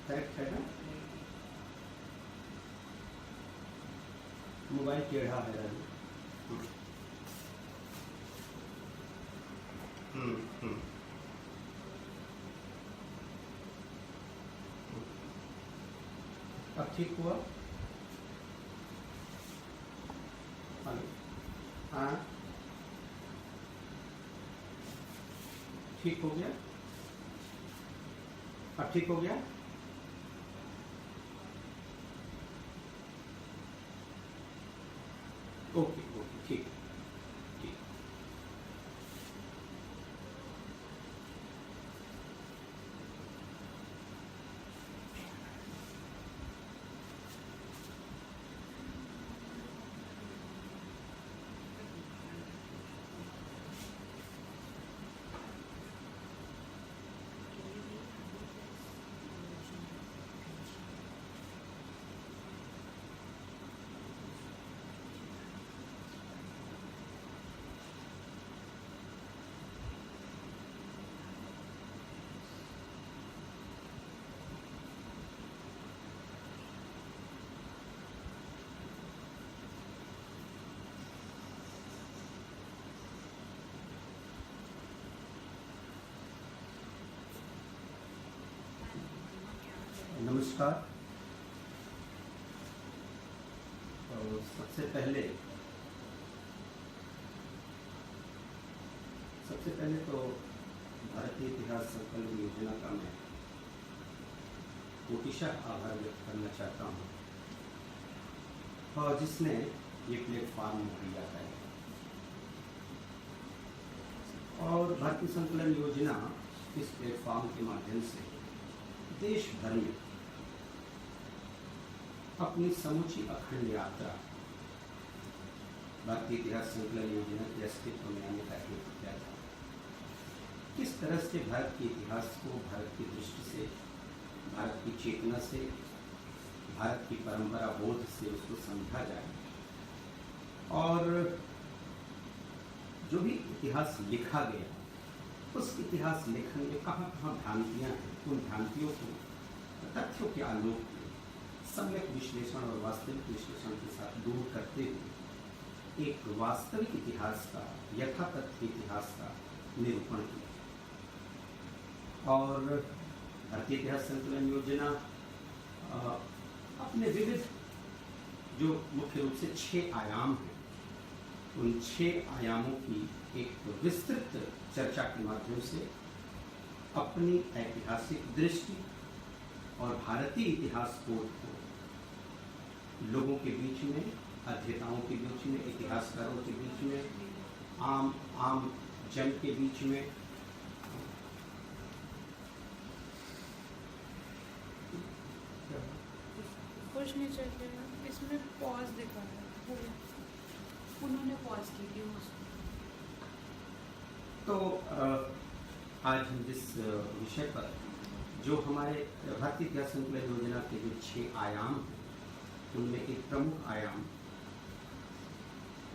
Correct है ना? Mobile टेढ़ा है राजू। अब ठीक हुआ? हाँ, ठीक हो गया? अब ठीक हो गया? ओके ओके, ठीक ठीक। नमस्कार। तो सबसे पहले तो भारतीय इतिहास संकलन योजना का मैं कोटिशः आभार व्यक्त करना चाहता हूँ, और जिसने ये प्लेटफॉर्म मुहैया है। और भारतीय संकलन योजना इस प्लेटफॉर्म के माध्यम से देश भर में अपनी समूची अखंड यात्रा भारतीय इतिहास संकलन योजना के अस्तित्व में आने का हेतु क्या था, किस तरह से भारत के इतिहास को भारत की दृष्टि से, भारत की चेतना से, भारत की परंपरा बोध से उसको समझा जाए, और जो भी इतिहास लिखा गया उस इतिहास लेखन में कहाँ कहाँ भ्रांतियाँ हैं, उन भ्रांतियों को तथ्यों के आलोक में सम्यक विश्लेषण और वास्तविक विश्लेषण के साथ दूर करते हुए एक वास्तविक इतिहास का, यथातथ इतिहास का निरूपण किया। और भारतीय इतिहास संकलन योजना अपने विविध जो मुख्य रूप से 6 आयाम हैं, उन 6 आयामों की एक विस्तृत चर्चा के माध्यम से अपनी ऐतिहासिक दृष्टि और भारतीय इतिहास कोड को लोगों के बीच में, अध्येताओं के बीच में, इतिहासकारों के बीच में, आम जन के बीच में कुछ नहीं चाहिए। इसमें पॉज दिखा है, उन्होंने पॉज की थी उसको। तो आज हम जिस विषय पर, जो हमारे भारतीय इतिहास संकलन योजना के जो 6 आयाम हैं, उनमें एक प्रमुख आयाम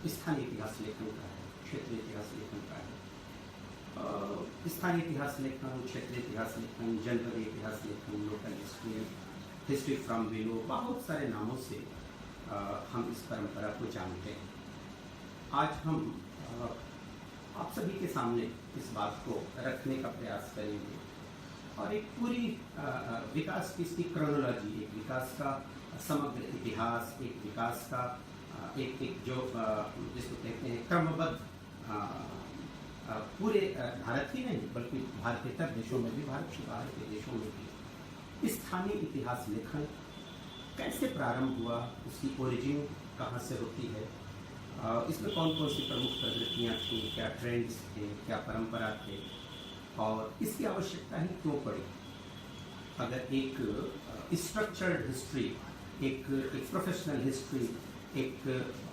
स्थानीय इतिहास लेखन का है, क्षेत्रीय इतिहास लेखन का है। स्थानीय इतिहास लेखन, क्षेत्रीय इतिहास लेखन, जनपदीय इतिहास लेखन, local history, history from below, बहुत सारे नामों से हम इस परंपरा को जानते हैं। आज हम आप सभी के सामने इस बात को रखने का प्रयास करेंगे और एक पूरी विकास की इसकी क्रोनोलॉजी, एक विकास का समग्र इतिहास, एक विकास का एक जो जिसको कहते हैं क्रमबद्ध, पूरे भारत ही नहीं बल्कि भारतेतर देशों में भी, भारत के बाहर के देशों में भी स्थानीय इतिहास लेखन कैसे प्रारंभ हुआ, उसकी ओरिजिन कहाँ से होती है, इसमें कौन कौन सी प्रमुख प्रवृत्तियाँ थी, क्या ट्रेंड्स थे, क्या परंपरा थे, और इसकी आवश्यकता ही क्यों पड़ी। अगर एक स्ट्रक्चर्ड हिस्ट्री, एक प्रोफेशनल हिस्ट्री, एक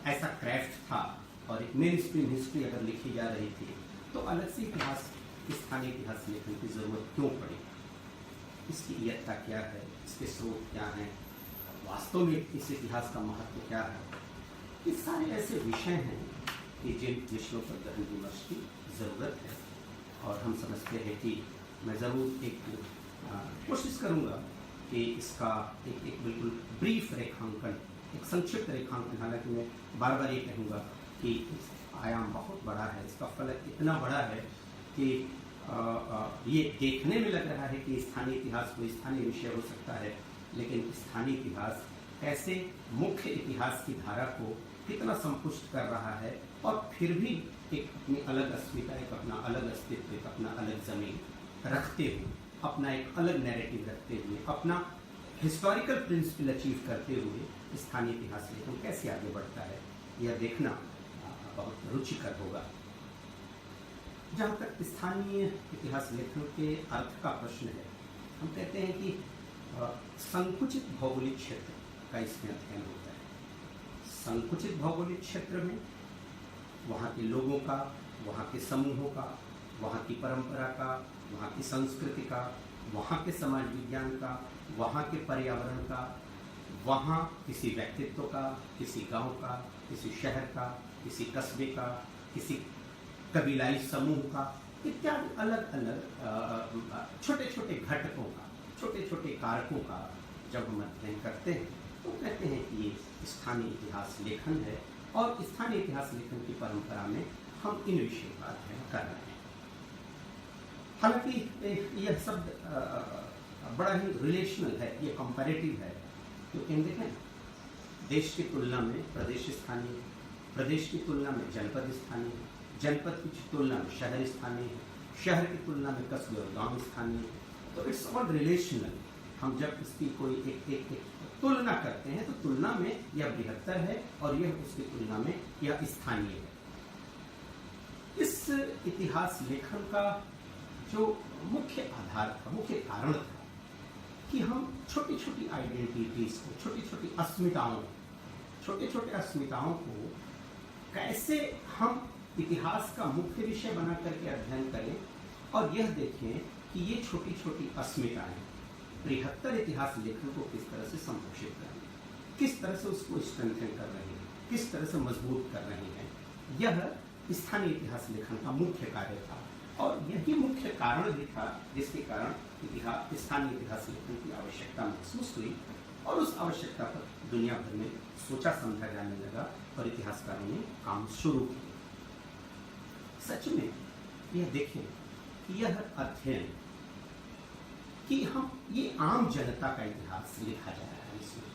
ऐसा क्राफ्ट था और एक मेन स्ट्रीम हिस्ट्री अगर लिखी जा रही थी, तो अलग से इतिहास, स्थानीय इतिहास लेखन की जरूरत क्यों पड़ी, इसकी इयत्ता क्या है, इसके स्रोत क्या हैं, वास्तव में इस इतिहास का महत्व क्या है। ये सारे ऐसे विषय हैं कि जिन विषयों पर गहन विमर्श की जरूरत है, और हम समझते हैं कि मैं ज़रूर एक कोशिश करूँगा कि इसका एक बिल्कुल ब्रीफ रेखांकन, एक संक्षिप्त रेखांकन, हालांकि मैं बार बार ये कहूँगा कि आयाम बहुत बड़ा है, इसका फलक इतना बड़ा है कि ये देखने में लग रहा है कि स्थानीय इतिहास कोई स्थानीय विषय हो सकता है, लेकिन स्थानीय इतिहास कैसे मुख्य इतिहास की धारा को कितना संपुष्ट कर रहा है और फिर भी एक अपनी अलग अस्मिता, एक अपना अलग अस्तित्व, एक अपना अलग जमीन रखते हुए, अपना एक अलग नैरेटिव रखते हुए, अपना हिस्टोरिकल प्रिंसिपल अचीव करते हुए स्थानीय इतिहास लेखन कैसे आगे बढ़ता है, यह देखना बहुत रुचिकर होगा। जहाँ तक स्थानीय इतिहास लेखन के अर्थ का प्रश्न है, हम कहते हैं कि संकुचित भौगोलिक क्षेत्र का इसमें अध्ययन होता है। संकुचित भौगोलिक क्षेत्र में वहाँ के लोगों का, वहाँ के समूहों का, वहाँ की परंपरा का, वहाँ की संस्कृति का, वहाँ के समाज विज्ञान का, वहाँ के पर्यावरण का, वहाँ किसी व्यक्तित्व का, किसी गांव का, किसी शहर का, किसी कस्बे का, किसी कबीलाई समूह का, इत्यादि अलग अलग छोटे छोटे घटकों का, छोटे छोटे कारकों का जब हम अध्ययन करते हैं तो कहते हैं कि ये स्थानीय इतिहास लेखन है और स्थानीय इतिहास लेखन की परंपरा में हम इन विषयों का अध्ययन कर रहे हैं। हालांकि यह शब्द बड़ा ही रिलेशनल है, ये कंपैरेटिव है, क्योंकि हम देखें देश की तुलना में प्रदेश स्थानीय, प्रदेश की तुलना में जनपद स्थानीय, जनपद की तुलना में शहर स्थानीय, शहर की तुलना में कस्बे और गांव स्थानीय। तो इट्स ऑल रिलेशनल। हम जब इसकी कोई एक तुलना करते हैं तो तुलना में यह बृहत्तर है और यह उसकी तुलना में यह स्थानीय है। इस इतिहास लेखन का जो मुख्य आधार था, मुख्य कारण था कि हम छोटी छोटी आइडेंटिटीज को, छोटी छोटी अस्मिताओं, छोटे छोटे अस्मिताओं को कैसे हम इतिहास का मुख्य विषय बना करके अध्ययन करें और यह देखें कि ये छोटी छोटी अस्मिताएं बृहत्तर इतिहास लेखन को किस तरह से संपोषित कर रही हैं, किस तरह से उसको स्ट्रेंथन कर रही हैं, किस तरह से मजबूत कर रही हैं। यह स्थानीय इतिहास लेखन का मुख्य कार्य था और यही मुख्य कारण भी था जिसके कारण स्थानीय इतिहास लेखन की आवश्यकता महसूस हुई और उस आवश्यकता पर दुनिया भर में सोचा समझा जाने लगा और इतिहासकारों ने काम शुरू किया। सच में यह देखें कि यह अध्ययन कि हम ये आम जनता का इतिहास लिखा जा रहा है, इसमें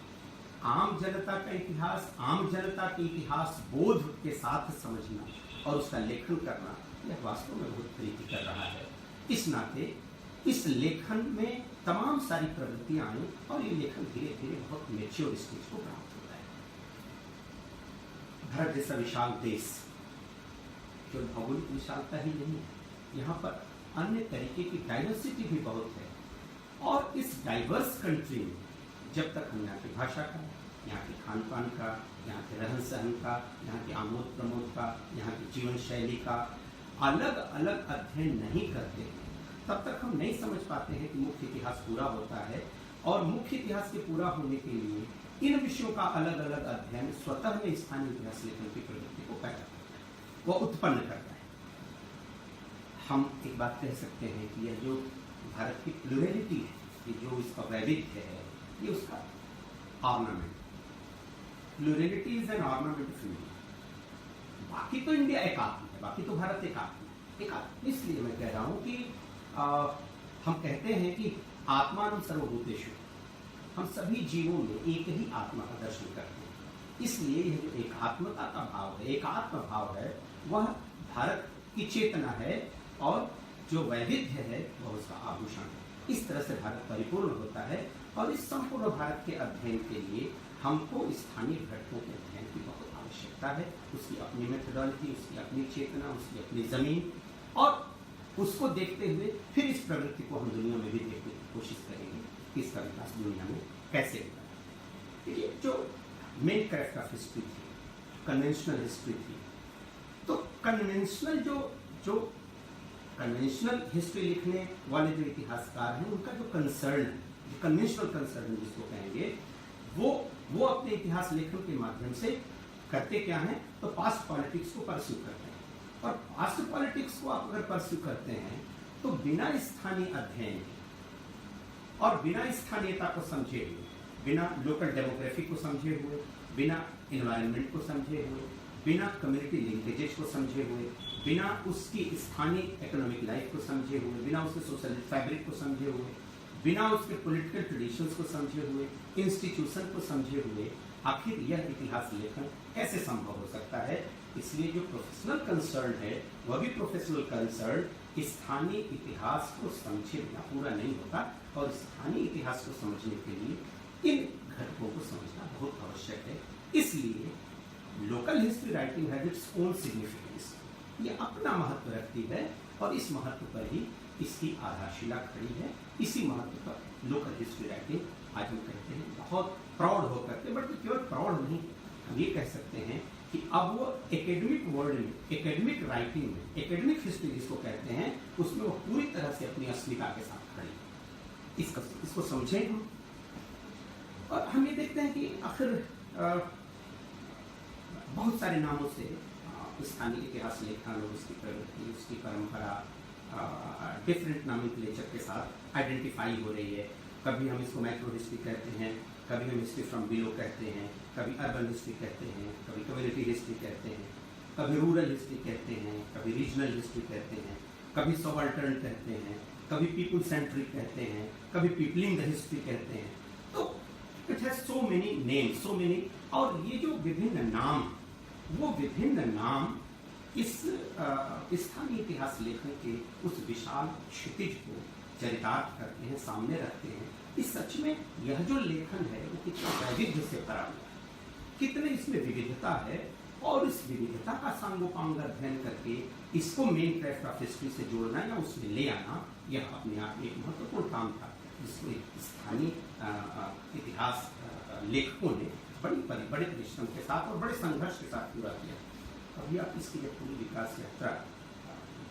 आम जनता का इतिहास, आम जनता के इतिहास बोध के साथ समझना और उसका लेखन करना, यह वास्तव में बहुत प्रीति कर रहा है। इस नाते इस लेखन में तमाम सारी प्रवृत्तियां आई और ये लेखन धीरे धीरे बहुत मैच्योर स्टेज को प्राप्त होता है। भारत जैसा विशाल देश केवल भौगोलिक विशालता ही नहीं है, यहाँ पर अन्य तरीके की डाइवर्सिटी भी बहुत है और इस डाइवर्स कंट्री में जब तक हम यहाँ की भाषा का, यहाँ के खान पान का, यहाँ के रहन सहन का, यहाँ के आमोद प्रमोद का, यहाँ की जीवन शैली का अलग अलग अध्ययन नहीं करते हैं, तब तक हम नहीं समझ पाते हैं कि मुख्य इतिहास पूरा होता है और मुख्य इतिहास के पूरा होने के लिए इन विषयों का अलग अलग अध्ययन स्वतः में स्थानीय इतिहास लेखन की प्रवृत्ति को पैदा करता है, वो उत्पन्न करता है। हम एक बात कह सकते हैं कि यह जो भारत की प्लुरलिटी है, ये जो इसका वैविध्य है, ये उसका ornament, plurality is an ornament of India. बाकी तो इंडिया एक आत्मा है, बाकी तो भारत एक आत्मा, एक आत्मा। इसलिए मैं कह रहा हूँ कि हम कहते हैं कि आत्मानं सर्वभूतेषु, हम सभी जीवों में एक ही आत्मा का दर्शन करते हैं। इसलिए यह जो एकात्मता का भाव है, एकात्म भाव है, वह भारत की चेतना है और जो वैविध्य है वह उसका आभूषण है। इस तरह से भारत परिपूर्ण होता है और इस संपूर्ण भारत के अध्ययन के लिए हमको स्थानीय घटकों के अध्ययन की बहुत आवश्यकता है। उसकी अपनी मेथोडोलॉजी, उसकी अपनी चेतना, उसकी अपनी जमीन, और उसको देखते हुए फिर इस प्रवृत्ति को हम दुनिया में भी देखने की कोशिश करेंगे कि इसका विकास दुनिया में कैसे होगा। ये जो मेन कैरेक्टर ऑफ हिस्ट्री थी, कन्वेंशनल हिस्ट्री थी, तो कन्वेंशनल हिस्ट्री लिखने वाले जो इतिहासकार हैं, उनका जो कंसर्न है, जो कन्वेंशनल कंसर्न जिसको कहेंगे, वो अपने इतिहास लेखन के माध्यम से करते क्या हैं, तो पास्ट पॉलिटिक्स को परस्यू करते हैं। और पास्ट पॉलिटिक्स को आप अगर परस्यू करते हैं तो बिना स्थानीय अध्ययन और बिना स्थानीयता को समझे हुए, बिना लोकल डेमोग्राफी को समझे हुए, बिना इन्वायरमेंट को समझे हुए, बिना कम्युनिटी लिंकेजेस को समझे हुए, बिना उसकी स्थानीय इकोनॉमिक लाइफ को समझे हुए, बिना उसके सोशल फैब्रिक को समझे हुए, बिना उसके पॉलिटिकल ट्रेडिशंस को समझे हुए, इंस्टीट्यूशन को समझे हुए, आखिर यह इतिहास लेखन कैसे संभव हो सकता है। इसलिए जो प्रोफेशनल कंसर्न है वह भी प्रोफेशनल कंसर्न स्थानीय इतिहास को समझे बिना पूरा नहीं होता, और स्थानीय इतिहास को समझने के लिए इन घटकों को समझना बहुत आवश्यक है। इसलिए local history writing has its own significance, ये अपना महत्व रखती है और इस महत्व पर ही इसकी आधारशिला खड़ी है। इसी महत्व पर लोकल हिस्ट्री राइटिंग आज हम कहते हैं बहुत प्राउड होकर के, बट केवल प्राउड नहीं, हम ये कह सकते हैं कि अब वो एकेडमिक वर्ल्ड में, एकेडमिक राइटिंग में, एकेडमिक हिस्ट्री जिसको कहते हैं, उसमें वो पूरी तरह से अपनी अस्मिता के साथ खड़ी है। इसको समझें हम, और हम ये देखते हैं कि आखिर बहुत सारे नामों से स्थानीय इतिहास लेखन और उसकी प्रवृत्ति, उसकी परंपरा डिफरेंट नॉमेनक्लेचर के साथ आइडेंटिफाई हो रही है। कभी हम इसको मैक्रो हिस्ट्री कहते हैं, कभी हम हिस्ट्री फ्रॉम बिलो कहते हैं, कभी अर्बन हिस्ट्री कहते हैं, कभी कम्युनिटी हिस्ट्री कहते हैं, कभी रूरल हिस्ट्री कहते हैं, कभी रीजनल हिस्ट्री कहते हैं, कभी सबाल्टर्न कहते हैं, कभी पीपल सेंट्रिक कहते हैं, कभी पीपलिंग द हिस्ट्री कहते हैं। तो it has so many names, so many, और ये जो विभिन्न नाम, वो विभिन्न नाम इस स्थानीय इतिहास लेखन के उस विशाल क्षितिज को चरितार्थ करते हैं, सामने रखते हैं। इस सच में यह जो लेखन है वो कितना वैविध्य से भरा हुआ है, कितने इसमें विविधता है, और इस विविधता का सांगोपांग अध्ययन करके इसको मेन क्राफ्ट ऑफ हिस्ट्री से जोड़ना या उसमें ले आना, यह अपने आप एक महत्वपूर्ण काम था, जिसको स्थानीय इतिहास लेखकों ने बड़े परिश्रम के साथ और बड़े संघर्ष के साथ पूरा किया। अभी आप इसकी जब पूरी विकास यात्रा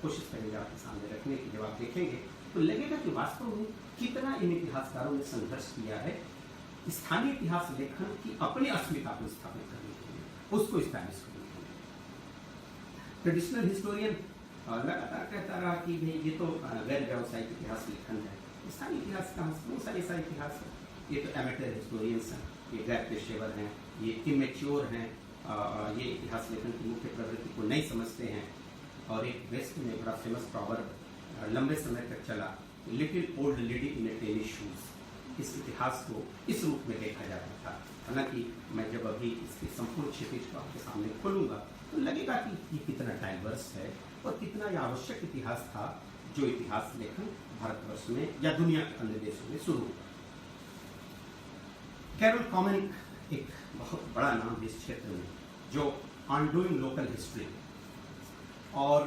कोशिश करेंगे आपके सामने रखने की, जब आप देखेंगे तो लगेगा कि वास्तव में कितना इन इतिहासकारों ने संघर्ष किया है स्थानीय इतिहास लेखन की अपनी अस्मिता को स्थापित करने के लिए, उसको स्टैब्लिश करने के लिए। ट्रेडिशनल हिस्टोरियन लगातार कहता रहा कि भाई ये तो गैर व्यावसायिक इतिहास लेखन है, स्थानीय इतिहास का बहुत सारे ऐसा इतिहास है, ये तो एमेटर हिस्टोरियंस हैं, ये गैर पेशेवर हैं, ये इमेच्योर हैं, ये इतिहास लेखन की मुख्य प्रवृत्ति को नहीं समझते हैं। और एक वेस्ट में बड़ा फेमस प्रॉवर्ब लंबे समय तक चला, little old lady in A tennis shoes. इस इतिहास को इस रूप में देखा जाता था। हालांकि मैं जब अभी इसके संपूर्ण क्षितिज को आपके सामने खोलूंगा तो लगेगा कि ये कितना डाइवर्स है और कितना ये आवश्यक इतिहास था, जो इतिहास लेखन भारतवर्ष में या दुनिया के अन्य देशों में शुरू हुआ। कैरोल कॉमन एक बहुत बड़ा नाम इस क्षेत्र में, जो अनडूइंग लोकल हिस्ट्री और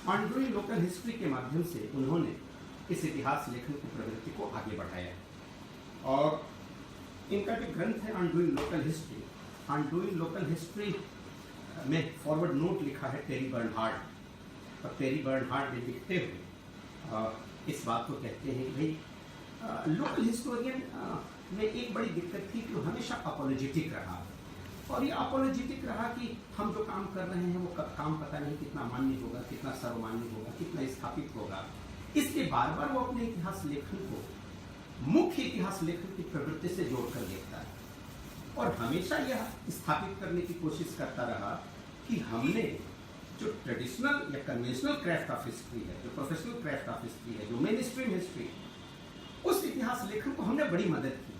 अनडूइंग लोकल हिस्ट्री के माध्यम से उन्होंने इस इतिहास लेखन की प्रवृत्ति को आगे बढ़ाया। और इनका जो ग्रंथ है undoing local history, undoing local history में फॉरवर्ड नोट लिखा है टेरी बर्नहार्ड। और टेरी बर्नहार्ड ने लिखते हुए इस बात को कहते हैं कि भाई लोकल हिस्टोरियन में एक बड़ी दिक्कत थी कि वो हमेशा अपोलोजेटिक रहा, और ये अपोलोजेटिक रहा कि हम जो काम कर रहे हैं वो काम पता नहीं कितना मान्य होगा, कितना सर्वमान्य होगा, कितना स्थापित होगा। इसलिए बार बार वो अपने इतिहास लेखन को मुख्य इतिहास लेखन की प्रवृत्ति से जोड़कर देखता है, और हमेशा यह स्थापित करने की कोशिश करता रहा कि हमने जो ट्रेडिशनल या कन्वेंशनल क्राफ्ट ऑफ हिस्ट्री है, जो प्रोफेशनल क्राफ्ट ऑफ हिस्ट्री है, जो मेन स्ट्रीम हिस्ट्री, उस इतिहास लेखन को हमने बड़ी मदद की।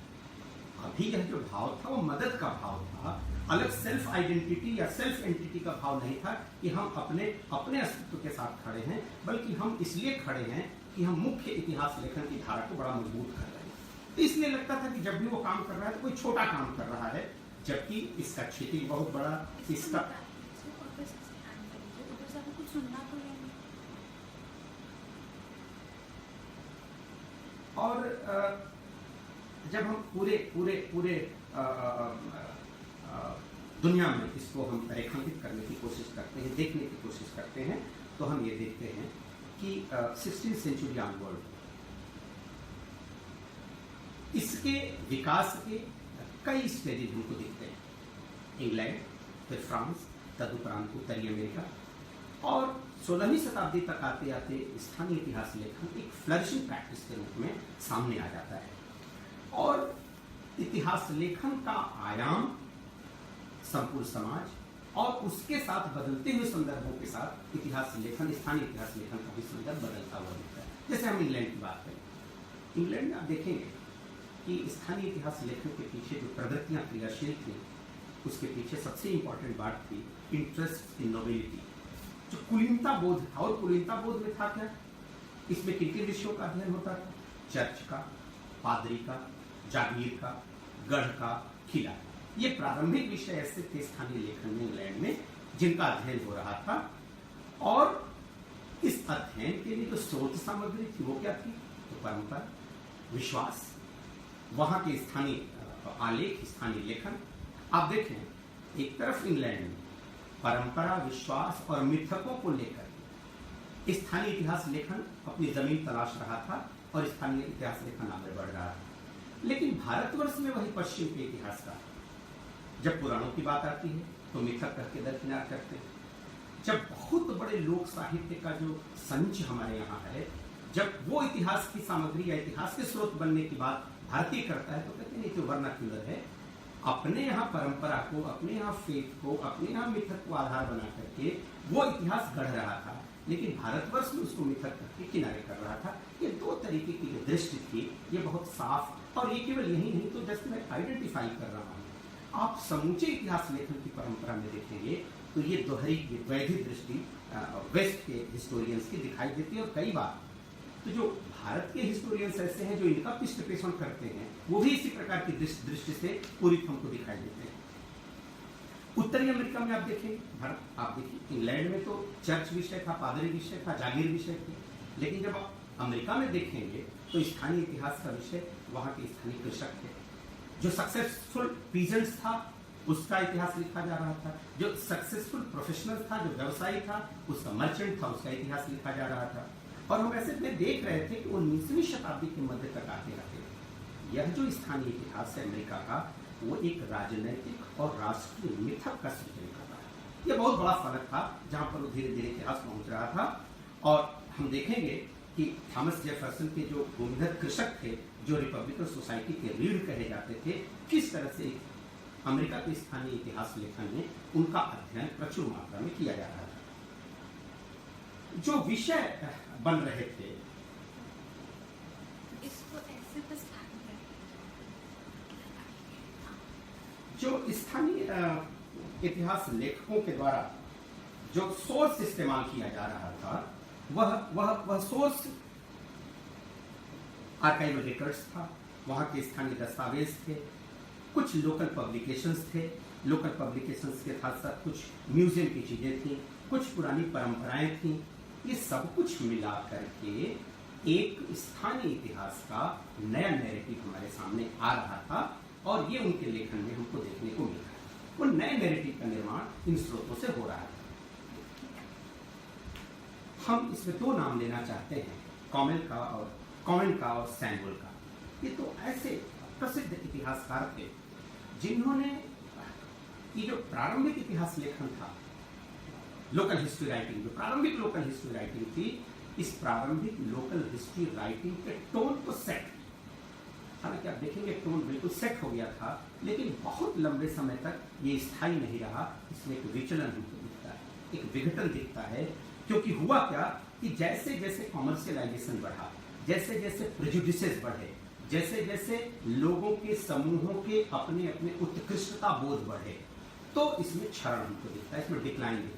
अभी यह जो भाव था वो मदद का भाव था, अलग सेल्फ आइडेंटिटी या सेल्फ एंटिटी का भाव नहीं था कि हम अपने अस्तित्व के साथ खड़े हैं, बल्कि हम इसलिए खड़े हैं कि हम मुख्य इतिहास लेखन की धारा को बड़ा मजबूत कर रहे हैं। तो इसलिए लगता था कि जब भी वो काम कर रहा है तो कोई छोटा काम कर रहा है, जबकि इसका क्षितिज बहुत बड़ा, इसका और जब हम पूरे दुनिया में इसको हम रेखांकित करने की कोशिश करते हैं, देखने की कोशिश करते हैं, तो हम ये देखते हैं कि 16th सेंचुरी ऑनवर्ड इसके विकास के कई स्टेजेस हमको दिखते हैं। इंग्लैंड, फिर फ्रांस, तदुपरांत उत्तरी अमेरिका, और 16वीं शताब्दी तक आते आते स्थानीय इतिहास लेखन एक फ्लरिशिंग प्रैक्टिस के रूप में सामने आ जाता है और इतिहास लेखन का आयाम संपूर्ण समाज और उसके साथ बदलते हुए संदर्भों के साथ इतिहास लेखन, स्थानीय इतिहास लेखन का भी संदर्भ बदलता हुआ दिखता है। जैसे हम इंग्लैंड की बात करें, इंग्लैंड में आप देखेंगे कि स्थानीय इतिहास लेखन के पीछे जो प्रवृत्तियां क्रियाशील थी उसके पीछे सबसे इंपॉर्टेंट बात थी इंटरेस्ट इन नोबिलिटी, जो कुलीनता बोध था। और कुलीनता बोध में था क्या? इसमें किन किन विषयों का अध्ययन होता था? चर्च का, पादरी का, जागीर का, गढ़ का, किला। ये प्रारंभिक विषय ऐसे थे स्थानीय लेखन में इंग्लैंड में जिनका अध्ययन हो रहा था और इस अध्ययन के लिए जो स्रोत सामग्री थी वो क्या थी? तो परंपरा, विश्वास, वहां के स्थानीय आलेख, स्थानीय लेखन। आप देखें, एक तरफ इंग्लैंड में परंपरा, विश्वास और मिथकों को लेकर स्थानीय इतिहास लेखन अपनी जमीन तलाश रहा था और स्थानीय इतिहास लेखन आगे बढ़ रहा था। लेकिन भारतवर्ष में वही पश्चिम के इतिहास का, जब पुराणों की बात आती है तो मिथक करके दरकिनार करते हैं। जब बहुत बड़े लोक साहित्य का जो संच हमारे यहाँ है, जब वो इतिहास की सामग्री या इतिहास के स्रोत बनने की बात भारतीय करता है तो कहते हैं ये तो वर्नाक्यूलर है। अपने यहाँ परंपरा को, अपने यहाँ फेथ को, अपने यहाँ मिथक को आधार बना करके वो इतिहास गढ़ रहा था, लेकिन भारतवर्ष में उसको मिथक करके किनारे कर रहा था। ये दो तरीके की जो दृष्टि थी ये बहुत साफ, और ये केवल यही नहीं, तो जस्ट मैं आइडेंटिफाई कर रहा हूँ। आप समूचे इतिहास लेखन की परंपरा में देखेंगे तो ये दोहरी, ये वैधि दृष्टि वेस्ट के हिस्टोरियंस की दिखाई देती है। और कई बार तो जो भारत के हिस्टोरियंस ऐसे हैं जो इनका पृष्ठपोषण करते हैं वो भी इसी प्रकार की दृष्टि से पूरी हमको दिखाई देते हैं। उत्तरी अमेरिका में आप देखें, भारत, आप देखिए इंग्लैंड में तो चर्च विषय था, पादरी विषय था, जागीर विषय थे, लेकिन जब आप अमेरिका में देखेंगे तो स्थानीय इतिहास का विषय वहाँ के स्थानीय कृषक थे। जो सक्सेसफुल पीजेंट्स था उसका इतिहास लिखा जा रहा था, जो सक्सेसफुल प्रोफेशनल था, जो व्यवसायी था, उसका मर्चेंट था, उसका इतिहास लिखा जा रहा था। और हम ऐसे में देख रहे थे कि 19वीं शताब्दी के मध्य तक आते आते यह जो स्थानीय इतिहास है अमेरिका का, वो एक राजनैतिक और राष्ट्रीय मिथक का सृजन कर रहा है। यह बहुत बड़ा फर्क था जहां पर वो धीरे धीरे इतिहास पहुंच रहा था। और हम देखेंगे कि थॉमस जेफरसन के जो भूमिगत कृषक थे, जो रिपब्लिकन सोसाइटी के रीढ़ कहे जाते थे, किस तरह से अमेरिका के स्थानीय इतिहास लेखन में उनका अध्ययन प्रचुर मात्रा में किया जा रहा था। जो विषय बन रहे थे, इसको ऐसे बस जो स्थानीय इतिहास लेखकों के द्वारा जो सोर्स इस्तेमाल किया जा रहा था वह सोर्स आर्काइवल रिकॉर्ड्स था, वहाँ के स्थानीय दस्तावेज थे, कुछ लोकल पब्लिकेशंस थे, लोकल पब्लिकेशंस के साथ साथ कुछ म्यूजियम की चीज़ें थी, कुछ पुरानी परंपराएं थी। ये सब कुछ मिला करके एक स्थानीय इतिहास का नया नैरेटिव हमारे सामने आ रहा था और ये उनके लेखन में हमको देखने को मिला। वो नए नैरेटिव का निर्माण इन स्रोतों से हो रहा है। हम इसमें दो नाम लेना चाहते हैं, कॉमेन का और सैमुअल का। ये तो ऐसे प्रसिद्ध इतिहासकार थे जिन्होंने ये जो प्रारंभिक इतिहास लेखन था, लोकल हिस्ट्री राइटिंग, जो प्रारंभिक लोकल हिस्ट्री राइटिंग थी, इस प्रारंभिक लोकल हिस्ट्री राइटिंग के टोन को सेट, हालांकि आप देखेंगे टोन बिल्कुल सेट हो गया था, लेकिन बहुत लंबे समय तक ये स्थायी नहीं रहा। इसमें एक विचलन हमको दिखता है, एक विघटन दिखता है। क्योंकि हुआ क्या कि जैसे जैसे कॉमर्शियलाइजेशन बढ़ा, जैसे जैसे प्रेजुडिसेस बढ़े, जैसे जैसे लोगों के समूहों के अपने अपने उत्कृष्टता बोध बढ़े, तो इसमें क्षरण हमको दिखता है, इसमें डिक्लाइन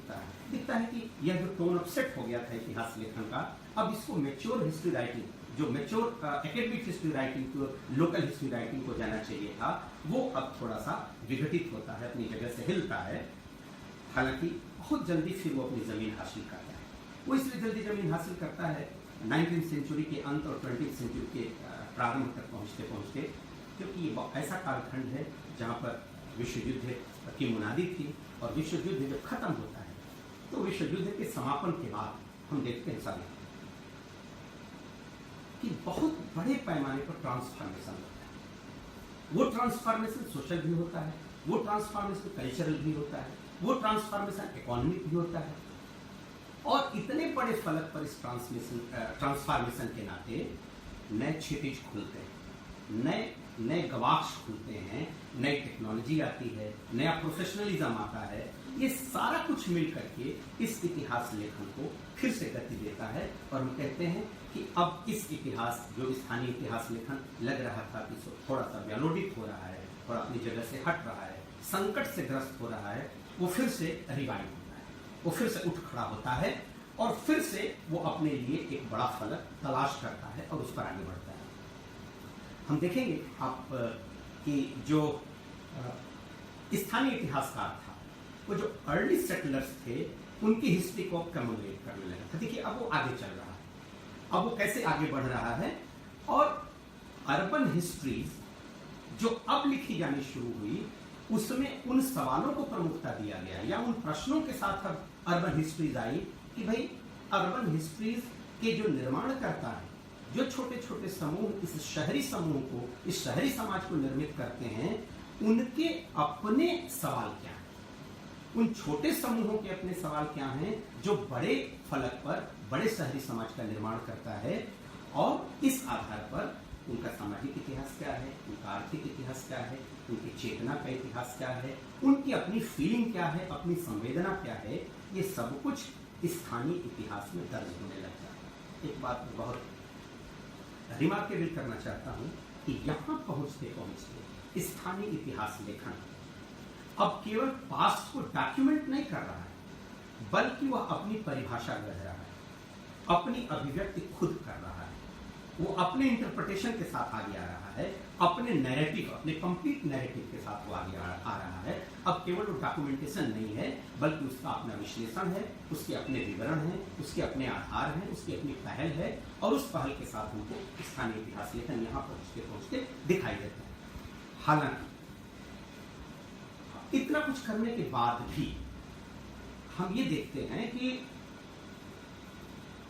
दिखता है कि यह जो टोन अपसेट हो गया था इतिहास लेखन का, अब इसको मैच्योर हिस्ट्री राइटिंग, जो मैच्योर एकेडमिक हिस्ट्री राइटिंग को, लोकल हिस्ट्री राइटिंग को जाना चाहिए था, वो अब थोड़ा सा विघटित होता है, अपनी जगह से हिलता है। हालांकि बहुत जल्दी फिर वो अपनी जमीन हासिल करता है। वो इसलिए जल्दी जमीन हासिल करता है 19वीं सेंचुरी के अंत और 20वीं सेंचुरी के प्रारंभ तक पहुँचते, क्योंकि ये ऐसा कालखंड है जहाँ पर विश्व युद्ध की मुनादी थी, और विश्व युद्ध जब खत्म होता है तो विश्व युद्ध के समापन के बाद हम देखते हैं सारे कि बहुत बड़े पैमाने पर ट्रांसफॉर्मेशन होता है। वो ट्रांसफॉर्मेशन सोशल भी होता है, वो ट्रांसफॉर्मेशन कल्चरल भी होता है, वो ट्रांसफॉर्मेशन इकोनॉमिक भी होता है। और इतने बड़े फलक पर इस ट्रांसफॉर्मेशन के नाते नए क्षितिज खुलते हैं, नए गवाक्ष खुलते हैं, नई टेक्नोलॉजी आती है, नया प्रोफेशनलिज्म आता है। ये सारा कुछ मिल करके इस इतिहास लेखन को फिर से गति देता है और हम कहते हैं कि अब इस इतिहास, जो स्थानीय इतिहास लेखन लग रहा था कि थोड़ा सा व्यालोडित हो रहा है और अपनी जगह से हट रहा है, संकट से ग्रस्त हो रहा है, वो फिर से रिवाइव होता है, वो फिर से उठ खड़ा होता है और फिर से वो अपने लिए एक बड़ा फलक तलाश करता है और उस पर आगे बढ़ता है। हम देखेंगे आप कि जो स्थानीय इतिहासकार था, वो जो अर्ली सेटलर्स थे, उनकी हिस्ट्री को कमेमोरेट करने लगा था। देखिए अब वो आगे चल रहा है, अब वो कैसे आगे बढ़ रहा है और अर्बन हिस्ट्रीज जो अब लिखी जानी शुरू हुई, उसमें उन सवालों को प्रमुखता दिया गया या उन प्रश्नों के साथ अब अर्बन हिस्ट्रीज आई कि भाई अर्बन हिस्ट्रीज के जो निर्माण करता है, जो छोटे छोटे समूह इस शहरी समूह को, इस शहरी समाज को निर्मित करते हैं, उनके अपने सवाल क्या हैं, उन छोटे समूहों के अपने सवाल क्या हैं जो बड़े फलक पर बड़े शहरी समाज का निर्माण करता है, और इस आधार पर उनका सामाजिक इतिहास क्या है, उनका आर्थिक इतिहास क्या है, उनकी चेतना का इतिहास क्या है, उनकी अपनी फीलिंग क्या है, अपनी संवेदना क्या है, ये सब कुछ स्थानीय इतिहास में दर्ज होने लगता है। एक बात बहुत रिमार्केबल करना चाहता हूं कि यहां पहुंचते पहुंचते स्थानीय इतिहास लेखन अब केवल पास्ट को डॉक्यूमेंट नहीं कर रहा है, बल्कि वह अपनी परिभाषा गढ़ रहा है, अपनी अभिव्यक्ति खुद कर रहा है, वो अपने इंटरप्रिटेशन के साथ आगे आ रहा है, अपने नैरेटिव, अपने कंप्लीट नैरेटिव के साथ वो आगे आ रहा है। अब केवल वो डॉक्यूमेंटेशन नहीं है, बल्कि उसका अपना विश्लेषण है, उसके अपने विवरण हैं, उसके अपने आधार हैं, उसकी अपनी पहल है, और उस पहल के साथ उनको स्थानीय इतिहास लेखन यहाँ पहुंचते पहुंचते दिखाई देता है। हालांकि इतना कुछ करने के बाद भी हम ये देखते हैं कि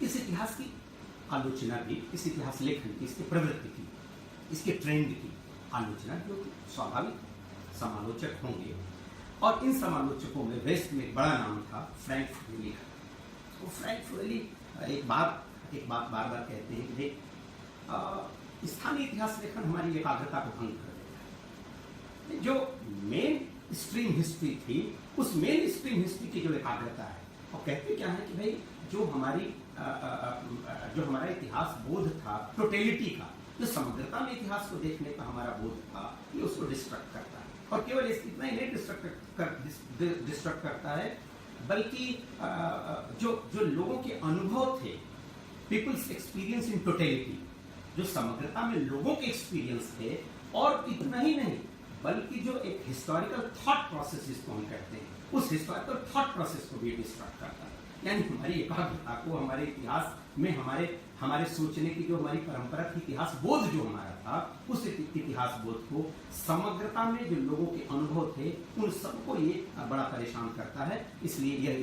इस इतिहास की आलोचना भी, इस इतिहास लेखन की, इसकी प्रवृत्ति की, इसके ट्रेंड की आलोचना भी होगी। स्वाभाविक समालोचक होंगे, और इन समालोचकों में वेस्ट में एक बड़ा नाम था फ्रैंक फ्रोएली का। तो फ्रैंक फ्रोएली एक बात बार बार कहते हैं कि स्थानीय इतिहास लेखन हमारी एकाग्रता को भंग कर देता है। जो मेन स्ट्रीम हिस्ट्री थी, उस मेन स्ट्रीम हिस्ट्री की जो एकाग्रता है, और कहते क्या है कि भाई जो हमारा इतिहास बोध था, टोटेलिटी का, जो समग्रता में इतिहास को देखने का हमारा बोध था, ये उसको डिस्ट्रक्ट करता है। और केवल इतना ही नहीं डिस्ट्रक्ट करता है, बल्कि जो लोगों के अनुभव थे, पीपल्स एक्सपीरियंस इन टोटेलिटी, जो समग्रता में लोगों के एक्सपीरियंस थे, और इतना ही नहीं बल्कि जो एक हिस्टोरिकल थॉट प्रोसेस जिसको हम कहते हैं, उस हिस्टोरिकल थॉट प्रोसेस को भी डिस्ट्रक्ट करता है। यानी हमारी एकाग्रता को, हमारे इतिहास में हमारे सोचने की जो हमारी परंपरा थी, इतिहास बोध जो हमारा था, उस इतिहास बोध को समग्रता में जो लोगों के अनुभव थे, उन सबको ये बड़ा परेशान करता है। इसलिए यह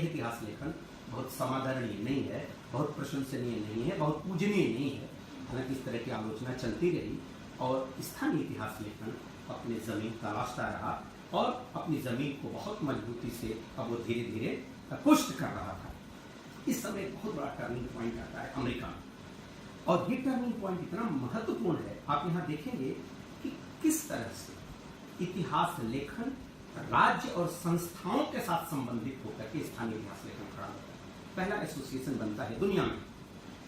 इतिहास लेखन बहुत समादरणीय नहीं है, बहुत प्रशंसनीय नहीं है, बहुत पूजनीय नहीं है। हालांकि इस तरह की आलोचना चलती रही और स्थानीय इतिहास लेखन अपनी जमीन तलाशता रहा और अपनी जमीन को बहुत मजबूती से अब वो धीरे धीरे पुष्ट कर रहा था। इस समय एक बहुत बड़ा टर्निंग पॉइंट आता है अमेरिका में, और ये टर्निंग पॉइंट इतना महत्वपूर्ण है। आप यहाँ देखेंगे कि किस तरह से इतिहास लेखन राज्य और संस्थाओं के साथ संबंधित होकर के स्थानीय इतिहास लेखन खड़ा होता है। पहला एसोसिएशन बनता है दुनिया में,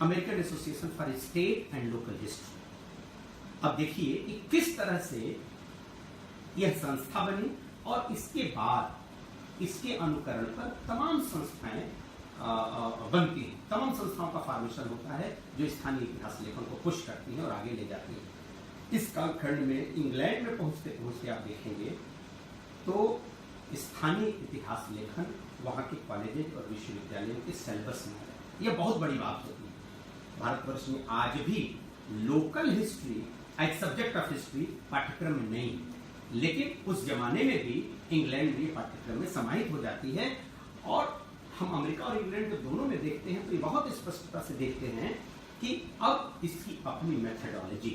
American association for state and local history. अब देखिए कि किस तरह से यह संस्था बनी, और इसके बाद इसके अनुकरण पर तमाम संस्थाएं बनती हैं, तमाम संस्थाओं का फॉर्मेशन होता है जो स्थानीय इतिहास लेखन को पुश करती हैं और आगे ले जाती हैं। इस कालखंड में इंग्लैंड में पहुंचते पहुंचते आप देखेंगे तो स्थानीय इतिहास लेखन वहाँ के कॉलेजेस और विश्वविद्यालयों के सिलेबस में है। यह बहुत बड़ी बात होती है। भारतवर्ष में आज भी लोकल हिस्ट्री एक सब्जेक्ट ऑफ हिस्ट्री पाठ्यक्रम में नहीं, लेकिन उस जमाने में भी इंग्लैंड में पाठ्यक्रम में समाहित हो जाती है। और हम अमेरिका और इंग्लैंड के दोनों में देखते हैं तो ये बहुत स्पष्टता से देखते हैं कि अब इसकी अपनी मेथडोलॉजी,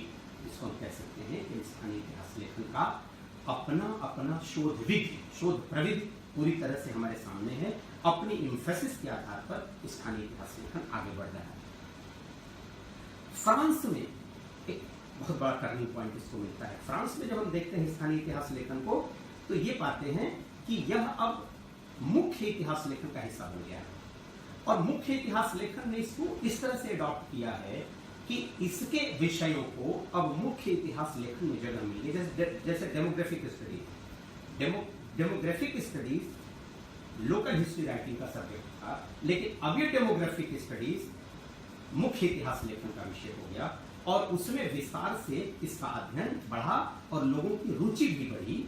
जिसको हम कह सकते हैं कि स्थानीय इतिहास लेखन का अपना शोध प्रविधि पूरी तरह से हमारे सामने है। अपनी इम्फेसिस के आधार पर स्थानीय इतिहास लेखन आगे बढ़ रहा है। फ्रांस में एक बहुत बड़ा टर्निंग पॉइंट इसको मिलता है। फ्रांस में जब हम देखते हैं स्थानीय इतिहास लेखन को, तो ये पाते हैं कि यह अब मुख्य इतिहास लेखन का हिस्सा हो गया है। और मुख्य इतिहास लेखन ने इसको इस तरह से अडॉप्ट किया है कि इसके विषयों को अब मुख्य इतिहास लेखन में जगह मिली। जैसे demographic studies, demographic studies local history writing का सब्जेक्ट था, लेकिन अब ये डेमोग्राफिक स्टडीज मुख्य इतिहास लेखन का विषय हो गया और उसमें विस्तार से इसका अध्ययन बढ़ा और लोगों की रुचि भी बढ़ी।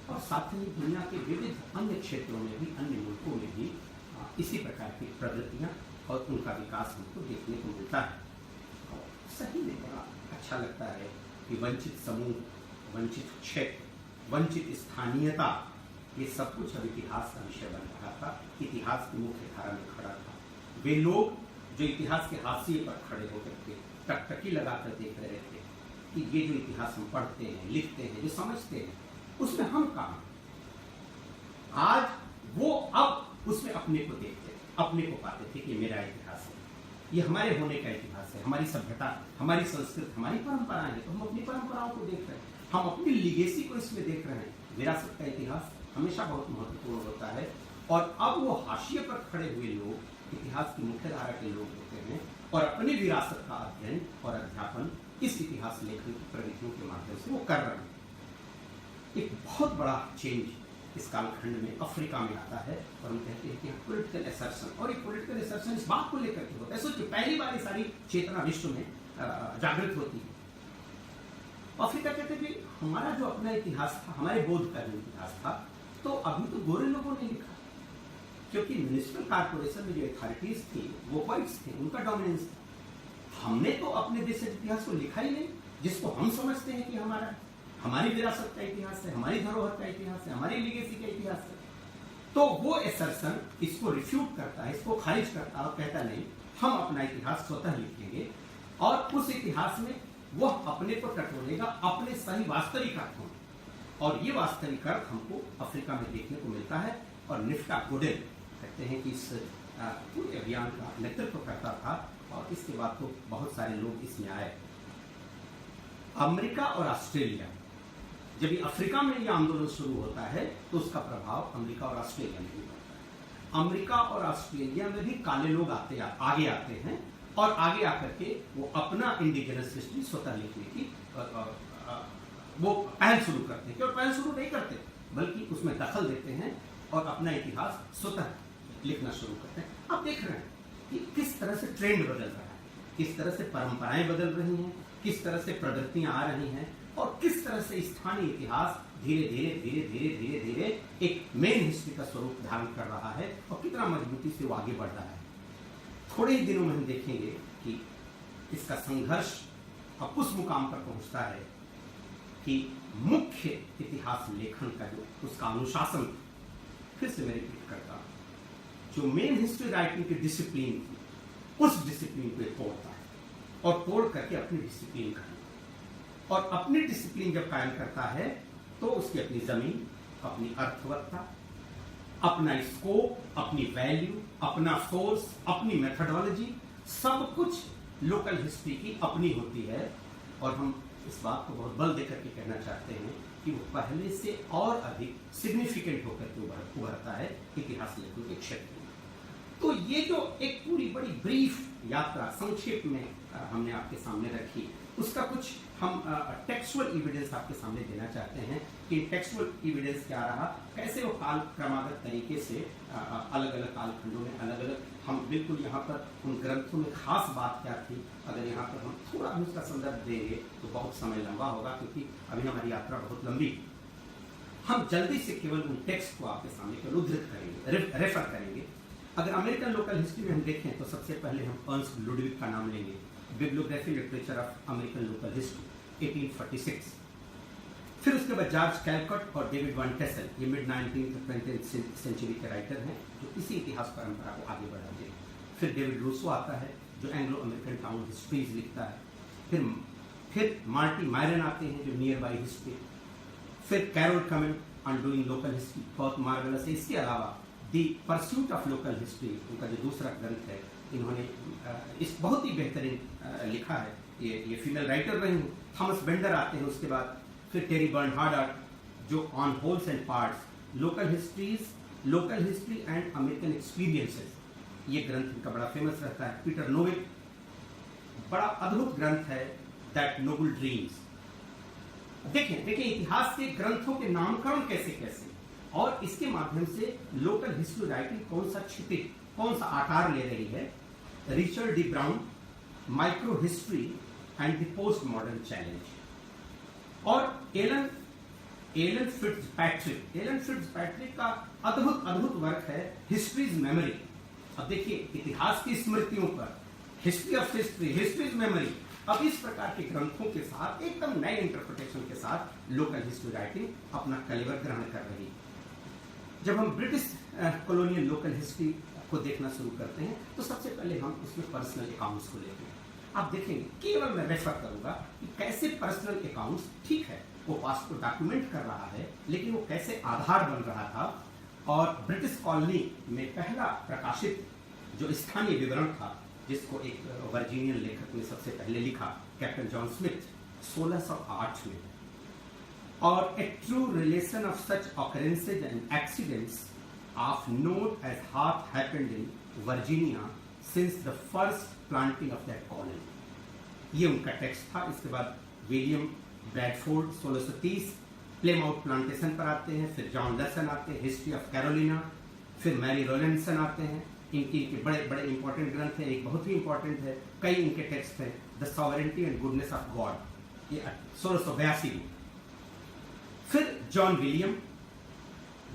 और साथ ही दुनिया के विविध अन्य क्षेत्रों में भी, अन्य मुल्कों में भी इसी प्रकार की प्रगतियां और उनका विकास हमको देखने को मिलता है। और सही में बड़ा अच्छा लगता है कि वंचित समूह, वंचित क्षेत्र, वंचित स्थानीयता, ये सब कुछ अब इतिहास का विषय बन रहा था, इतिहास की मुख्य धारा में खड़ा था। वे लोग जो इतिहास के हाशिए पर खड़े होकर के टकटकी लगाकर देख रहे थे कि ये जो इतिहास हम पढ़ते हैं, लिखते हैं, जो समझते हैं, उसमें हम कहाँ, आज वो अब उसमें अपने को देखते, अपने को पाते थे कि मेरा इतिहास है, ये हमारे होने का इतिहास है, हमारी सभ्यता, हमारी संस्कृति, हमारी परंपराएं हैं। तो हम अपनी परंपराओं को देख रहे हैं, हम अपनी लिगेसी को इसमें देख रहे हैं। विरासत का इतिहास हमेशा बहुत महत्वपूर्ण होता है। और अब वो हाशिए पर खड़े हुए लोग इतिहास की मुख्य धारा के लोग होते हैं और अपनी विरासत का अध्ययन और अध्यापन इस इतिहास लेखन की प्रविधियों के माध्यम से वो कर रहे हैं। एक बहुत बड़ा चेंज इस कालखंड में अफ्रीका में आता है और हम कहते हैं कि पॉलिटिकल असर्शन, और एक पॉलिटिकल असर्शन इस बात को लेकर के होता है, सोचिए पहली बार ये सारी चेतना विश्व में जागृत होती है। अफ्रीका कहते हैं कि हमारा जो अपना इतिहास था, हमारे बोध का जो इतिहास था, तो अभी तो गोरे लोगों ने लिखा, क्योंकि म्युनिसिपल कॉर्पोरेशन में जो अथॉरिटीज थी वो व्हाइट्स थे, उनका डोमिनेंस था। हमने तो अपने देश के इतिहास को लिखा ही नहीं, जिसको हम समझते हैं कि हमारी विरासत का इतिहास है, हमारी धरोहर का इतिहास है, हमारी लिगेसी का इतिहास है। तो वो असर्शन इसको रिफ्यूट करता है, इसको खारिज करता है और कहता नहीं, हम अपना इतिहास स्वतः लिखेंगे और उस इतिहास में वह अपने को टटोलेगा अपने सही वास्तविक अर्थों में। और ये वास्तविक अर्थ हमको अफ्रीका में देखने को मिलता है। और निफ्टा गोडेल कहते हैं कि इस पूरे अभियान का नेतृत्व करता था और इसके बाद तो बहुत सारे लोग इसमें आए। अमेरिका और ऑस्ट्रेलिया, जब ये अफ्रीका में यह आंदोलन शुरू होता है तो उसका प्रभाव अमेरिका और ऑस्ट्रेलिया में भी पड़ता है। अमेरिका और ऑस्ट्रेलिया में भी काले लोग आगे आते हैं और आगे आकर के वो अपना इंडिजिनस हिस्ट्री स्वतः लिखने की वो पहल शुरू करते हैं। और पहल शुरू नहीं करते बल्कि उसमें दखल देते हैं और अपना इतिहास स्वतः लिखना शुरू करते हैं। आप देख रहे हैं कि किस तरह से ट्रेंड बदल रहा है, किस तरह से परंपराएं बदल रही हैं, किस तरह से प्रगतियां आ रही हैं और किस तरह से स्थानीय इतिहास धीरे धीरे धीरे धीरे धीरे धीरे एक मेन हिस्ट्री का स्वरूप धारण कर रहा है और कितना मजबूती से वो आगे बढ़ रहा है। थोड़े ही दिनों में हम देखेंगे कि इसका संघर्ष अब उस मुकाम पर पहुंचता है कि मुख्य इतिहास लेखन का जो उसका अनुशासन, फिर से मैं रिपीट करता हूं, जो मेन हिस्ट्री राइटिंग की डिसिप्लिन थी, उस डिसिप्लिन को तोड़ता है और तोड़ करके अपनी डिसिप्लिन कायम। और अपनी डिसिप्लिन जब कायम करता है तो उसकी अपनी जमीन, अपनी अर्थवत्ता, अपना स्कोप, अपनी वैल्यू, अपना सोर्स, अपनी मेथडोलॉजी, सब कुछ लोकल हिस्ट्री की अपनी होती है। और हम इस बात को बहुत बल देकर के कहना चाहते हैं कि वो पहले से और अधिक सिग्निफिकेंट होकर के उभरता है इतिहास लेखन के क्षेत्र में। तो ये जो एक पूरी बड़ी ब्रीफ यात्रा संक्षेप में हमने आपके सामने रखी, उसका कुछ हम टेक्सुअल एविडेंस आपके सामने देना चाहते हैं कि टेक्सुअल एविडेंस क्या रहा, कैसे वो काल क्रमागत तरीके से अलग अलग कालखंडों में अलग अलग, हम बिल्कुल यहाँ पर उन ग्रंथों में खास बात क्या थी, अगर यहाँ पर हम थोड़ा भी उसका संदर्भ देंगे तो बहुत समय लंबा होगा, क्योंकि अभी हमारी यात्रा बहुत लंबी। हम जल्दी से केवल उन टेक्स्ट को आपके सामने केवल उद्धृत करेंगे, रेफर करेंगे। अगर अमेरिकन लोकल हिस्ट्री में हम देखें तो सबसे पहले हम अर्न्स्ट लुडविग का नाम लेंगे, bibliography literature of American local history 1846। फिर उसके बाद जॉर्ज कैलकट और डेविड वन टेसल, ये मिड 19th सेंचुरी के राइटर हैं जो इसी इतिहास परंपरा को आगे बढ़ाते हैं। फिर डेविड रूसो आता है जो एंग्लो अमेरिकन टाउन हिस्ट्रीज लिखता है। फिर मार्टी मायरन आते हैं जो नियर बाई हिस्ट्री। फिर Carol Kammen on doing local history बहुत मार्वलस है। इसके अलावा the pursuit of local history उनका जो दूसरा ग्रंथ है, इन्होंने इस बहुत ही बेहतरीन लिखा है। ये फीमेल राइटर रही हैं। थॉमस बेंडर आते हैं उसके बाद, फिर टेरी बर्नहार्ड जो on holes and parts local history and American experiences, ये ग्रंथ इनका बड़ा फेमस रहता है। पीटर नोविक, बड़ा अद्भुत ग्रंथ है दैट नोबल ड्रीम्स। देखें इतिहास के ग्रंथों के नामकरण कैसे कैसे और इसके माध्यम से लोकल हिस्ट्री राइटिंग कौन सा क्षितिज, कौन सा आकार ले रही है। Richard D brown, micro history and the post modern challenge, और एलन फिट्जपैट्रिक का अद्भुत वर्क है हिस्ट्रीज मेमोरी। अब देखिए इतिहास की स्मृतियों पर हिस्ट्री ऑफ हिस्ट्रीज मेमोरी। अब इस प्रकार के ग्रंथों के साथ एकदम नए इंटरप्रिटेशन के साथ लोकल हिस्ट्री राइटिंग अपना कलेवर ग्रहण कर रही है। जब हम ब्रिटिश कॉलोनियल लोकल हिस्ट्री को देखना शुरू करते हैं तो सबसे पहले हम उसमें पर्सनल अकाउंट्स को लेते हैं। आप देखेंगे, केवल मैं रेफर करूंगा कि कैसे पर्सनल अकाउंट्स, ठीक है वो पास्ट को डॉक्यूमेंट कर रहा है, लेकिन वो कैसे आधार बन रहा था। और ब्रिटिश कॉलोनी में पहला प्रकाशित जो स्थानीय विवरण था, जिसको एक वर्जीनियन लेखक ने सबसे पहले लिखा, कैप्टन जॉन स्मिथ, 1608 में। और a true relation of such occurrences and accidents of note as hath happened in Virginia since the first planting of that colony, ये उनका टेक्स्ट था। इसके बाद विलियम ब्रैडफोर्ड 1630 प्लेमाउथ प्लांटेशन पर आते हैं, फिर जॉन डसन आते हैं, हिस्ट्री ऑफ कैरोलिना, फिर मैरी रोलिंसन आते हैं। इनके बड़े इंपॉर्टेंट ग्रंथ हैं। एक बहुत ही इंपॉर्टेंट है, कई इनके टेक्स्ट हैं, the sovereignty and goodness of God, ये 1682 में। फिर John William,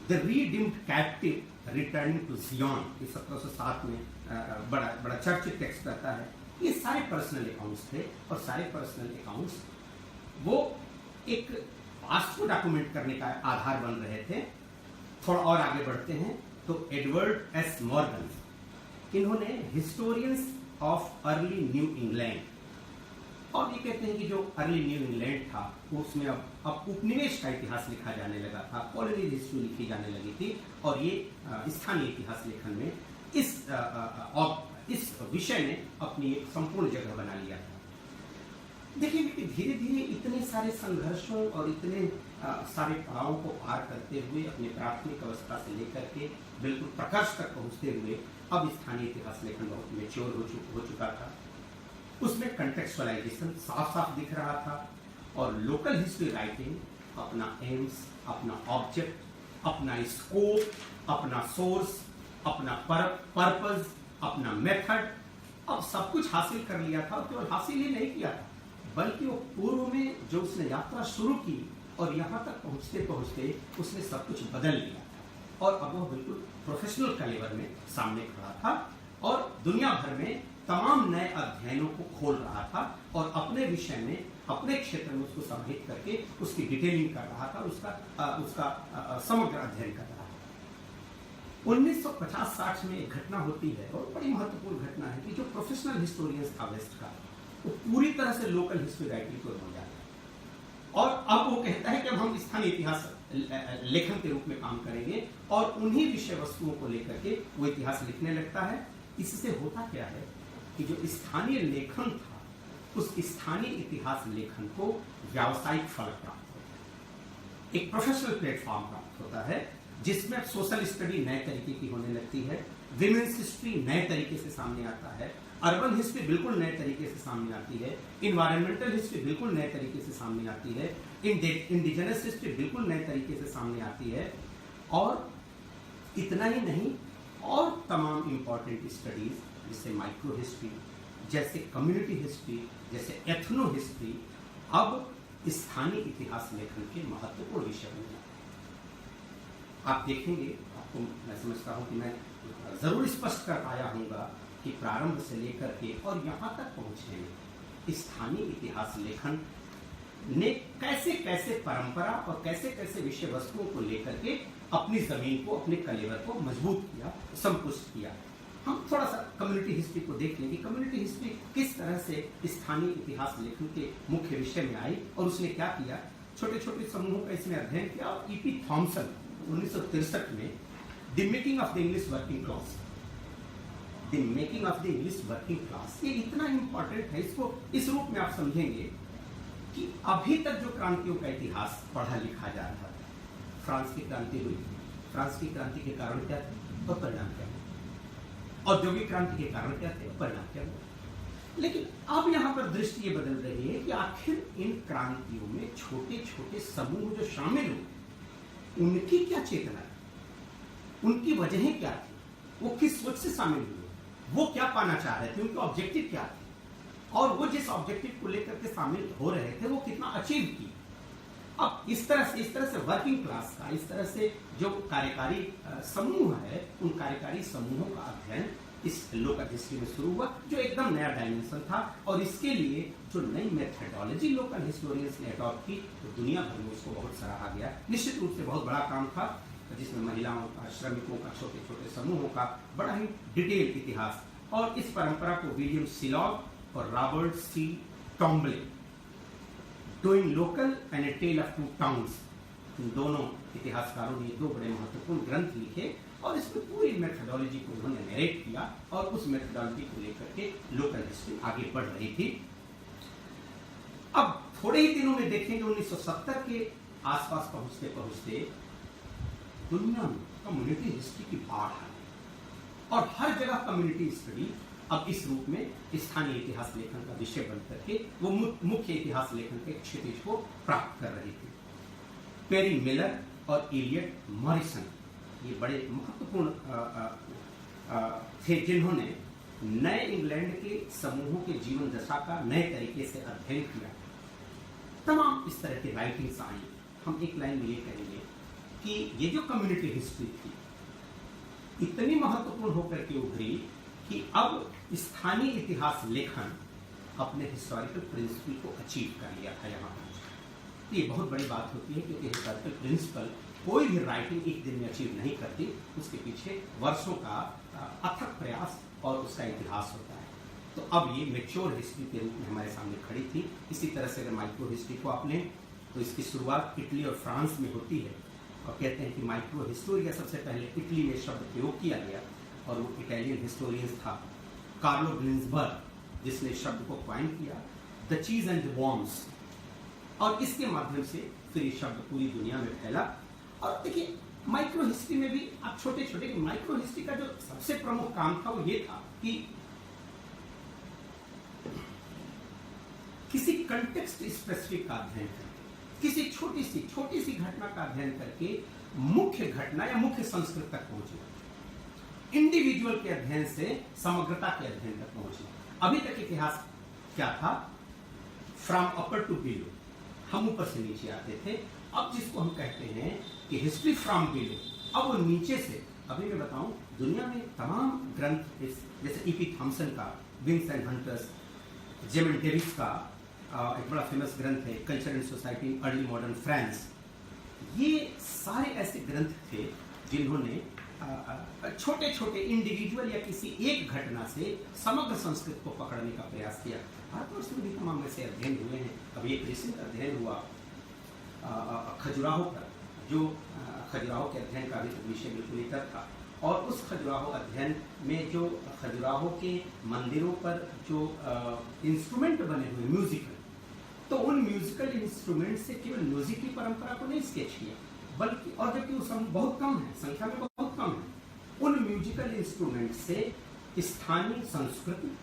the redeemed captive returning to Zion, ये 1707 में बड़ा चर्चित टेक्स्ट रहता है। ये सारे पर्सनल अकाउंट्स थे, और सारे पर्सनल अकाउंट्स वो एक पास्ट को डॉक्यूमेंट करने का आधार बन रहे थे। थोड़ा और आगे बढ़ते हैं तो एडवर्ड एस मॉर्गन, इन्होंने historians of early new England, और ये कहते हैं कि जो अर्ली न्यू इंग्लैंड था उसमें अब उपनिवेश का इतिहास लिखा जाने लगा था, कॉलोनियल हिस्ट्री लिखी जाने लगी थी, और ये स्थानीय इतिहास लेखन में इस विषय ने अपनी एक संपूर्ण जगह बना लिया था। देखिए कि धीरे धीरे इतने सारे संघर्षों और इतने सारे पड़ावों को पार करते हुए अपने प्राथमिक अवस्था से लेकर के बिल्कुल प्रकर्ष तक पहुंचते हुए अब स्थानीय इतिहास लेखन बहुत मेच्योर हो चुका था। उसमें कंटेक्चुअलाइजेशन साफ साफ दिख रहा था, और लोकल हिस्ट्री राइटिंग अपना एम्स, अपना ऑब्जेक्ट, अपना स्कोप, अपना सोर्स, अपना पर्पस, अपना मेथड, अब सब कुछ हासिल कर लिया था। और केवल हासिल ही नहीं किया था, बल्कि वो पूर्व में जो उसने यात्रा शुरू की और यहाँ तक पहुँचते पहुँचते उसने सब कुछ बदल लिया था, और अब वो बिल्कुल प्रोफेशनल कैलिबर में सामने खड़ा था, और दुनिया भर में तमाम नए अध्ययनों को खोल रहा था, और अपने विषय में, अपने क्षेत्र में उसको समाहित करके उसकी डिटेलिंग कर रहा था, उसका समग्र अध्ययन कर रहा था। 1950-60 में एक घटना होती है, और बड़ी महत्वपूर्ण घटना है, कि जो प्रोफेशनल हिस्टोरियंस था वेस्ट का, वो पूरी तरह से लोकल हिस्ट्री राइटिंग को हो जाता है, और अब वो कहता है कि अब हम स्थानीय इतिहास लेखन के रूप में काम करेंगे, और उन्हीं विषय वस्तुओं को लेकर के वो इतिहास लिखने लगता है। इससे होता क्या है कि जो स्थानीय लेखन था, उस स्थानीय इतिहास लेखन को व्यावसायिक फल प्राप्त होता है, एक प्रोफेशनल प्लेटफॉर्म प्राप्त होता है, जिसमें सोशल स्टडी नए तरीके की होने लगती है, विमेन्स हिस्ट्री नए तरीके से सामने आता है, अर्बन हिस्ट्री बिल्कुल नए तरीके से सामने आती है, इन्वायरमेंटल हिस्ट्री बिल्कुल नए तरीके से सामने आती है, इंडिजिनस हिस्ट्री बिल्कुल नए तरीके से सामने आती है। और इतना ही नहीं, और तमाम इंपॉर्टेंट स्टडीज जैसे माइक्रो हिस्ट्री, जैसे कम्युनिटी हिस्ट्री, जैसे एथनो हिस्ट्री, अब स्थानीय इतिहास लेखन के महत्वपूर्ण विषय बन जाते हैं। आप देखेंगे, आपको मैं समझता हूँ कि मैं जरूर स्पष्ट कर पाया हूँगा कि प्रारंभ से लेकर के और यहाँ तक पहुँचने में स्थानीय इतिहास लेखन ने कैसे कैसे परंपरा और कैसे कैसे विषय वस्तुओं को लेकर के अपनी जमीन को, अपने कलेवर को मजबूत किया, संपुष्ट किया। हम थोड़ा सा कम्युनिटी हिस्ट्री को देख लेंगे, कम्युनिटी हिस्ट्री किस तरह से स्थानीय इतिहास लेखन के मुख्य विषय में आई और उसने क्या किया। छोटे छोटे समूहों का इसने अध्ययन किया। और ईपी थॉमसन 1963 में the making of the English working class, the making of the English working class, ये इतना इंपॉर्टेंट है, इसको इस रूप में आप समझेंगे कि अभी तक जो क्रांतियों का इतिहास पढ़ा लिखा जा रहा था, फ्रांस की क्रांति हुई, फ्रांस की क्रांति के कारण क्या थे और परिणाम क्या हुआ, औद्योगिक क्रांति के कारण क्या थे और परिणाम क्या हुआ। लेकिन अब यहां पर दृष्टि ये बदल रही है कि आखिर इन क्रांतियों में छोटे छोटे समूह जो शामिल हुए उनकी क्या चेतना है, उनकी वजहें क्या थी, वो किस सोच से शामिल हुए, वो क्या पाना चाह रहे थे, उनके ऑब्जेक्टिव क्या थे, और वो जिस ऑब्जेक्टिव को लेकर के शामिल हो रहे थे वो कितना अचीव की। अब इस तरह से वर्किंग क्लास का, इस तरह से जो कार्यकारी समूह है, उन कार्यकारी समूहों का अध्ययन इस लोकल हिस्ट्री में शुरू हुआ, जो एकदम नया डायमेंशन था। और इसके लिए जो नई मेथडोलॉजी लोकल हिस्टोरियंस ने अडॉप्ट की, तो दुनिया भर में उसको बहुत सराहा गया। निश्चित रूप से बहुत बड़ा काम था, जिसमें महिलाओं का, श्रमिकों का, छोटे छोटे समूहों का बड़ा ही डिटेल इतिहास, और इस परंपरा को विलियम सिलॉग और रॉबर्ट सी टॉम्बले, doing local and a tale of two towns, इन दोनों इतिहासकारों ने दो बड़े महत्वपूर्ण ग्रंथ लिखे, और इसमें पूरी मेथडोलॉजी को उन्होंने नरेट किया, और उस मेथडोलॉजी को लेकर के लोकल हिस्ट्री आगे बढ़ रही थी। अब थोड़े ही दिनों में देखेंगे 1970 के आसपास पहुंचते पहुंचते दुनिया में कम्युनिटी हिस्ट्री की बाढ़ आई, और हर जगह कम्युनिटी स्टडी अब इस रूप में स्थानीय इतिहास लेखन का विषय बन करके वो मुख्य इतिहास लेखन के क्षितिज को प्राप्त कर रही थी। पेरी मिलर और इलियट मॉरिसन ये बड़े महत्वपूर्ण थे, जिन्होंने नए इंग्लैंड के समूहों के जीवन दशा का नए तरीके से अध्ययन किया। तमाम इस तरह की राइटिंग्स आई। हम एक लाइन में ये कहेंगे कि ये जो कम्युनिटी हिस्ट्री थी इतनी महत्वपूर्ण होकर के उभरी कि अब स्थानीय इतिहास लेखन अपने हिस्टोरिकल प्रिंसिपल को अचीव कर लिया था यहाँ पर। ये बहुत बड़ी बात होती है, क्योंकि हिस्टोरिकल प्रिंसिपल कोई भी राइटिंग एक दिन में अचीव नहीं करती, उसके पीछे वर्षों का अथक प्रयास और उसका इतिहास होता है। तो अब ये मैच्योर हिस्ट्री के रूप में हमारे सामने खड़ी थी। इसी तरह से अगर माइक्रो हिस्ट्री को आप लें तो इसकी शुरुआत इटली और फ्रांस में होती है, और कहते हैं कि माइक्रो हिस्टोरिया सबसे पहले इटली में शब्द प्रयोग किया गया, और वो इटालियन हिस्टोरियंस था कार्लो ग्लिंसबर्ग, जिसने शब्द को कॉइन किया, द चीज एंड द वॉर्म्स, और इसके माध्यम से फिर ये शब्द पूरी दुनिया में फैला। और देखिए माइक्रो हिस्ट्री में भी आप छोटे छोटे, माइक्रो हिस्ट्री का जो सबसे प्रमुख काम था वो ये था कि किसी कंटेक्स्ट स्पेसिफिक का अध्ययन करके, किसी छोटी सी घटना का अध्ययन करके मुख्य घटना या मुख्य संस्कृति तक पहुंचना, इंडिविजुअल के अध्ययन से समग्रता के अध्ययन तक पहुंचना। अभी तक इतिहास क्या था, फ्रॉम अपर टू बिलो, हम ऊपर से नीचे आते थे। अब जिसको हम कहते हैं कि हिस्ट्री फ्रॉम बिलो, अब वो नीचे से। अभी मैं बताऊं, दुनिया में तमाम ग्रंथ, जैसे ईपी थॉमसन का विंग्स एंड हंटर्स, जेमन डेविस का एक बड़ा फेमस ग्रंथ है culture and society in early modern France, ये सारे ऐसे ग्रंथ थे जिन्होंने छोटे छोटे इंडिविजुअल या किसी एक घटना से समग्र संस्कृति को पकड़ने का प्रयास किया। भारतवर्ष में भी तमाम ऐसे अध्ययन हुए हैं। अभी एक रिसेंट अध्ययन हुआ खजुराहो पर, जो खजुराहो के अध्ययन का विषय बिल्कुल इतर था, और उस खजुराहो अध्ययन में जो खजुराहो के मंदिरों पर जो इंस्ट्रूमेंट बने हुए म्यूजिकल, तो उन म्यूजिकल इंस्ट्रूमेंट से केवल म्यूजिक की परंपरा को नहीं स्केच किया, बल्कि, और जबकि वो बहुत कम है, संख्या में बहुत कम है, उन म्यूजिकल इंस्ट्रूमेंट से स्थानीय संस्कृति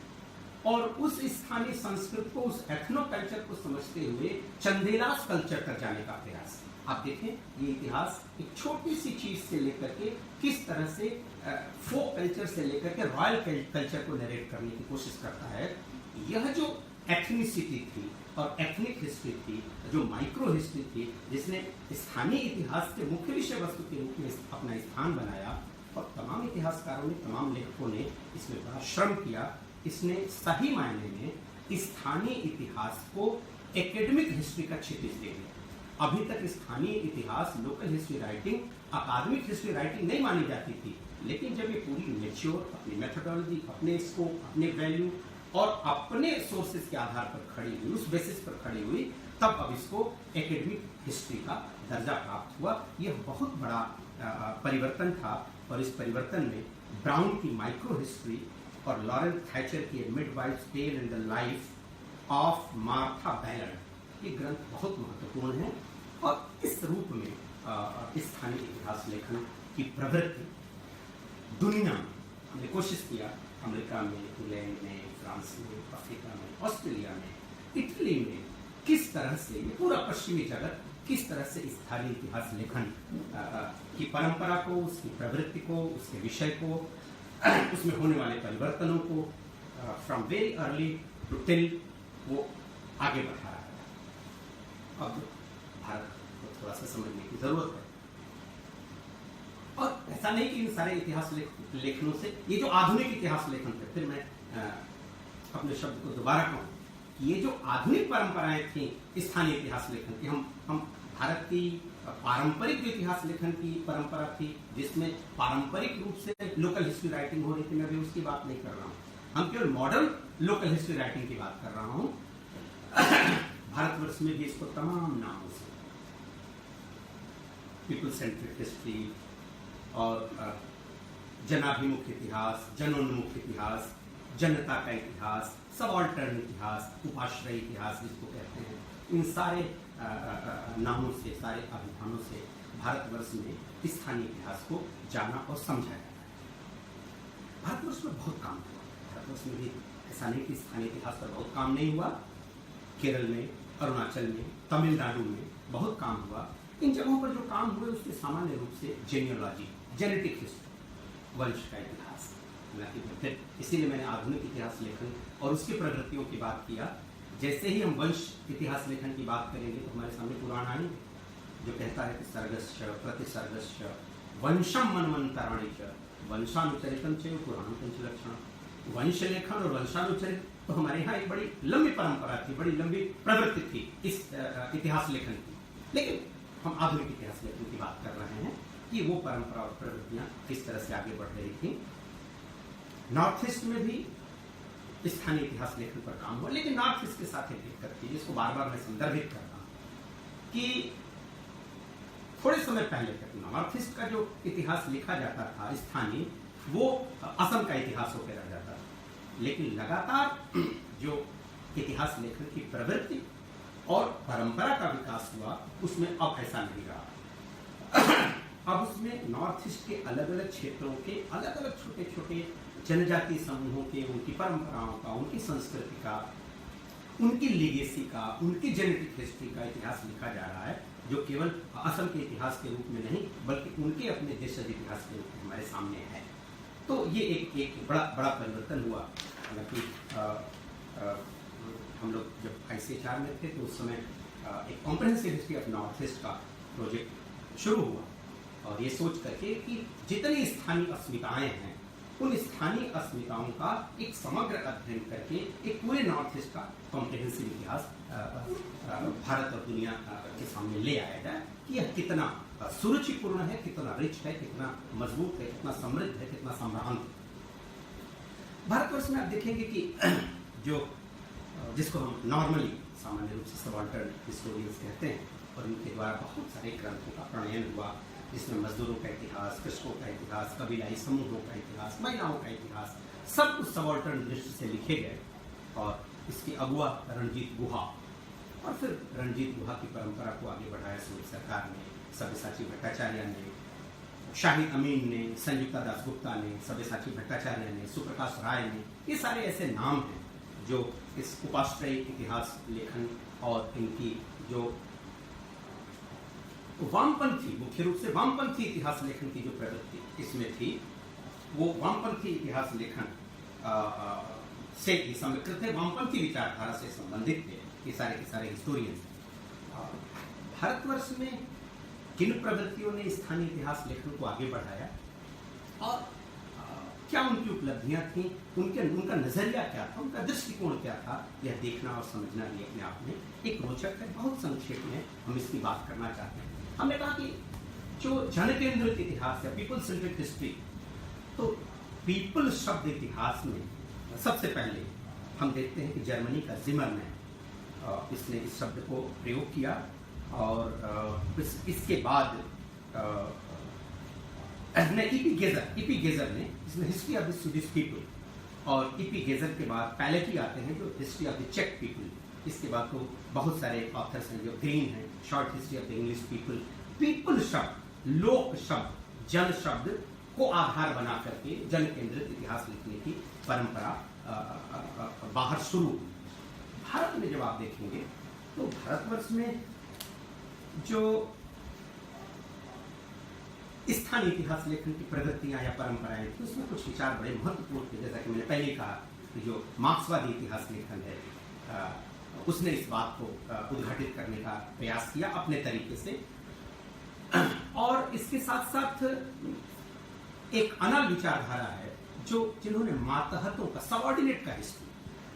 और उस स्थानीय संस्कृति को, उस एथनो कल्चर को समझते हुए चंदेलास कल्चर तक जाने का प्रयास। आप देखें ये इतिहास एक छोटी सी चीज से लेकर के किस तरह से फोक कल्चर से लेकर के रॉयल कल्चर को नरेट करने की कोशिश करता है। यह जो एथनिसिटी थी और एथनिक हिस्ट्री थी, जो माइक्रो हिस्ट्री थी, जिसने स्थानीय इतिहास के मुख्य विषय वस्तु के रूप में अपना स्थान बनाया, और तमाम इतिहासकारों ने, तमाम लेखकों ने इसमें बड़ा श्रम किया। इसने सही मायने में स्थानीय इतिहास को एकेडमिक हिस्ट्री का क्षितिज दे दिया। अभी तक स्थानीय इतिहास, लोकल हिस्ट्री राइटिंग अकादमिक हिस्ट्री राइटिंग नहीं मानी जाती थी, लेकिन जब ये पूरी मैच्योर, अपनी मेथोडोलॉजी, अपने स्कोप, अपने वैल्यू और अपने सोर्सेज के आधार पर खड़ी हुई, उस बेसिस पर खड़ी हुई, तब अब इसको एकेडमिक हिस्ट्री का दर्जा प्राप्त हुआ। यह बहुत बड़ा परिवर्तन था, और इस परिवर्तन में ब्राउन की माइक्रो हिस्ट्री और लॉरेंस थैचर की midwife's tale in the life of Martha Ballard, ये ग्रंथ बहुत महत्वपूर्ण है। और इस रूप में स्थानीय इतिहास लेखन की प्रवृत्ति दुनिया में हमने कोशिश किया, अमेरिका में, इंग्लैंड में, फ्रांस में, अफ्रीका में, ऑस्ट्रेलिया में, इटली में, किस तरह से ये पूरा पश्चिमी जगत किस तरह से स्थानीय इतिहास लेखन की परंपरा को, उसकी प्रवृत्ति को, उसके विषय को, उसमें होने वाले परिवर्तनों को from very early to till वो आगे बढ़ा रहा है। अब भारत को थोड़ा सा समझने की जरूरत है। और ऐसा नहीं कि इन सारे इतिहास लेखनों से ये जो आधुनिक इतिहास लेखन थे, फिर मैं अपने शब्द को दोबारा कहूँ कि ये जो आधुनिक परंपराएं थी स्थानीय इतिहास लेखन की, हम भारत की पारंपरिक जो इतिहास लेखन की परंपरा थी, जिसमें पारंपरिक रूप से लोकल हिस्ट्री राइटिंग हो रही थी, मैं भी उसकी बात नहीं कर रहा हूँ। हम केवल मॉडर्न लोकल हिस्ट्री राइटिंग की बात कर रहा हूँ। भारतवर्ष में भी इसको तमाम नामों से पीपल सेंट्रिक हिस्ट्री और जनाभिमुख इतिहास, जनोन्मुख इतिहास, जनता का इतिहास, सबऑल्टर्न इतिहास, उपाश्रय इतिहास जिसको कहते हैं, इन सारे नामों से, सारे अभिधानों से भारतवर्ष में स्थानीय इतिहास को जाना और समझा जाता है। भारतवर्ष में बहुत काम हुआ। भारतवर्ष में भी ऐसा नहीं कि स्थानीय इतिहास पर बहुत काम नहीं हुआ। केरल में, अरुणाचल में, तमिलनाडु में बहुत काम हुआ। इन जगहों पर जो काम हुए उसके सामान्य रूप से जेनियोलॉजी, जेनेटिक हिस्ट्री, वंश का इतिहास, फिर इसीलिए मैंने आधुनिक इतिहास लेखन और उसकी प्रवृत्तियों की बात किया। जैसे ही हम वंश इतिहास लेखन की बात करेंगे तो हमारे सामने पुराण आएंगे जो कहता है कि सर्गस्य प्रतिसर्गस्य वंशम मनमंतराणि च वंशानुचरितम च पुराणम पंचलक्षण। वंश लेखन और वंशानुचरित तो हमारे यहाँ एक बड़ी लंबी परंपरा थी, बड़ी लंबी प्रवृत्ति थी इस इतिहास लेखन की। लेकिन हम आधुनिक इतिहास लेखन की बात कर रहे हैं कि वो परंपरा और प्रवृत्तियां किस तरह से आगे बढ़ रही थी। नॉर्थ ईस्ट में भी स्थानीय इतिहास लेखन पर काम हुआ, लेकिन नॉर्थ ईस्ट के साथ एक दिक्कत थी जिसको बार बार मैं संदर्भित कर रहा हूं कि थोड़े समय पहले तक नॉर्थ ईस्ट का जो इतिहास लिखा जाता था स्थानीय, वो असम का इतिहास होकर रह जाता था। लेकिन लगातार जो इतिहास लेखन की प्रवृत्ति और परंपरा का विकास हुआ उसमें अब ऐसा नहीं रहा। अब उसमें नॉर्थ ईस्ट के अलग अलग क्षेत्रों के अलग अलग छोटे छोटे जनजातीय समूहों के, उनकी परंपराओं का, उनकी संस्कृति का, उनकी लीगेसी का, उनकी जेनेटिक हिस्ट्री का इतिहास लिखा जा रहा है, जो केवल असम के इतिहास के रूप में नहीं बल्कि उनके अपने देशज इतिहास के रूप में हमारे सामने है। तो ये एक बड़ा परिवर्तन हुआ। हालांकि हम लोग जब ICHR में थे तो उस समय एक comprehensive history of north east का प्रोजेक्ट शुरू हुआ, और ये सोच करके कि जितनी स्थानीय अस्मिताएं हैं उन स्थानीय अस्मिताओं का एक समग्र अध्ययन करके एक पूरे नॉर्थ ईस्ट का कॉम्प्रिहेंसिव इतिहास भारत और दुनिया के सामने ले आया जाए कि यह कितना सुरुचिपूर्ण है, कितना रिच है, कितना मजबूत है, कितना समृद्ध है, कितना सम्रांत है। भारतवर्ष में आप देखेंगे कि जो जिसको हम नॉर्मली सामान्य रूप से सबऑल्टर्न हिस्टोरियंस कहते हैं, और इनके द्वारा बहुत सारे ग्रंथों का प्रणयन हुआ, जिसमें मजदूरों का इतिहास, कृषकों का इतिहास, कबीलाई समूहों का इतिहास, महिलाओं का इतिहास, सब कुछ सबऑल्टर्न दृष्टि से लिखे गए। और इसके अगुआ रणजीत गुहा, और फिर रणजीत गुहा की परंपरा को आगे बढ़ाया सूर्य सरकार ने, सब्यसाची भट्टाचार्य ने, शाहिद अमीन ने, संयुक्ता दासगुप्ता ने, सब्यसाची भट्टाचार्य ने, सुप्रकाश राय ने, ये सारे ऐसे नाम हैं जो इस उपाश्रय इतिहास लेखन और इनकी जो वामपंथी, मुख्य रूप से वामपंथी इतिहास लेखन की जो प्रवृत्ति इसमें थी, वो वामपंथी इतिहास लेखन से समकृत थे, वामपंथी विचारधारा से संबंधित थे ये सारे के सारे हिस्टोरियंस। भारतवर्ष में किन प्रवृत्तियों ने स्थानीय इतिहास लेखन को आगे बढ़ाया और क्या उनकी उपलब्धियां थी, उनका नजरिया क्या था, उनका दृष्टिकोण क्या था, यह देखना और समझना भी अपने आप में एक रोचक है। बहुत संक्षेप में हम इसकी बात करना चाहते हैं। हमने कहा कि जो जन केंद्रित इतिहास है, पीपल सेंट्रिक हिस्ट्री, तो पीपल शब्द इतिहास में सबसे पहले हम देखते हैं कि जर्मनी का जिमरमैन इसने इस शब्द को प्रयोग किया और इसके बाद ईपी गेजर ने इसमें history of the Swedish people और ईपी गेजर के बाद पैलेटी आते हैं जो हिस्ट्री ऑफ द चेक पीपल। इसके बाद तो बहुत सारे ऑथर्स हैं जो ग्रीन हैं, short history of the English people. People शब्द, लोक शब्द, जन शब्द को आधार बना करके जन केंद्रित इतिहास लिखने की परंपरा बाहर शुरू हुई। भारत में जब आप देखेंगे तो भारतवर्ष में जो स्थानीय इतिहास लेखन की प्रगतियां या परंपराएं थी उसमें कुछ विचार बड़े महत्वपूर्ण थे। जैसा कि मैंने पहले कहा कि जो मार्क्सवादी इतिहास लेखन है उसने इस बात को उद्घाटित करने का प्रयास किया अपने तरीके से। और इसके साथ साथ एक अनल विचारधारा है जिन्होंने मातहतों का, सबऑर्डिनेट का हिस्ट्री,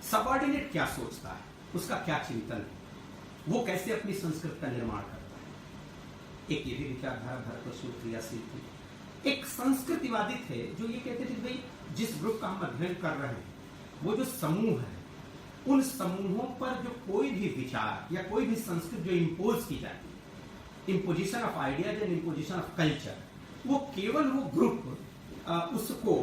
सबऑर्डिनेट क्या सोचता है, उसका क्या चिंतन है, वो कैसे अपनी संस्कृति का निर्माण करता है। एक ये भी विचारधारा भारतवर्ष में क्रियाशील थी। एक संस्कृतिवादी थे जो ये कहते थे भाई जिस ग्रुप का हम अध्ययन कर रहे हैं वो जो समूह है उन समूहों पर जो कोई भी विचार या कोई भी संस्कृति जो इम्पोज की जाती है, imposition of ideas and imposition of culture, वो केवल वो ग्रुप उसको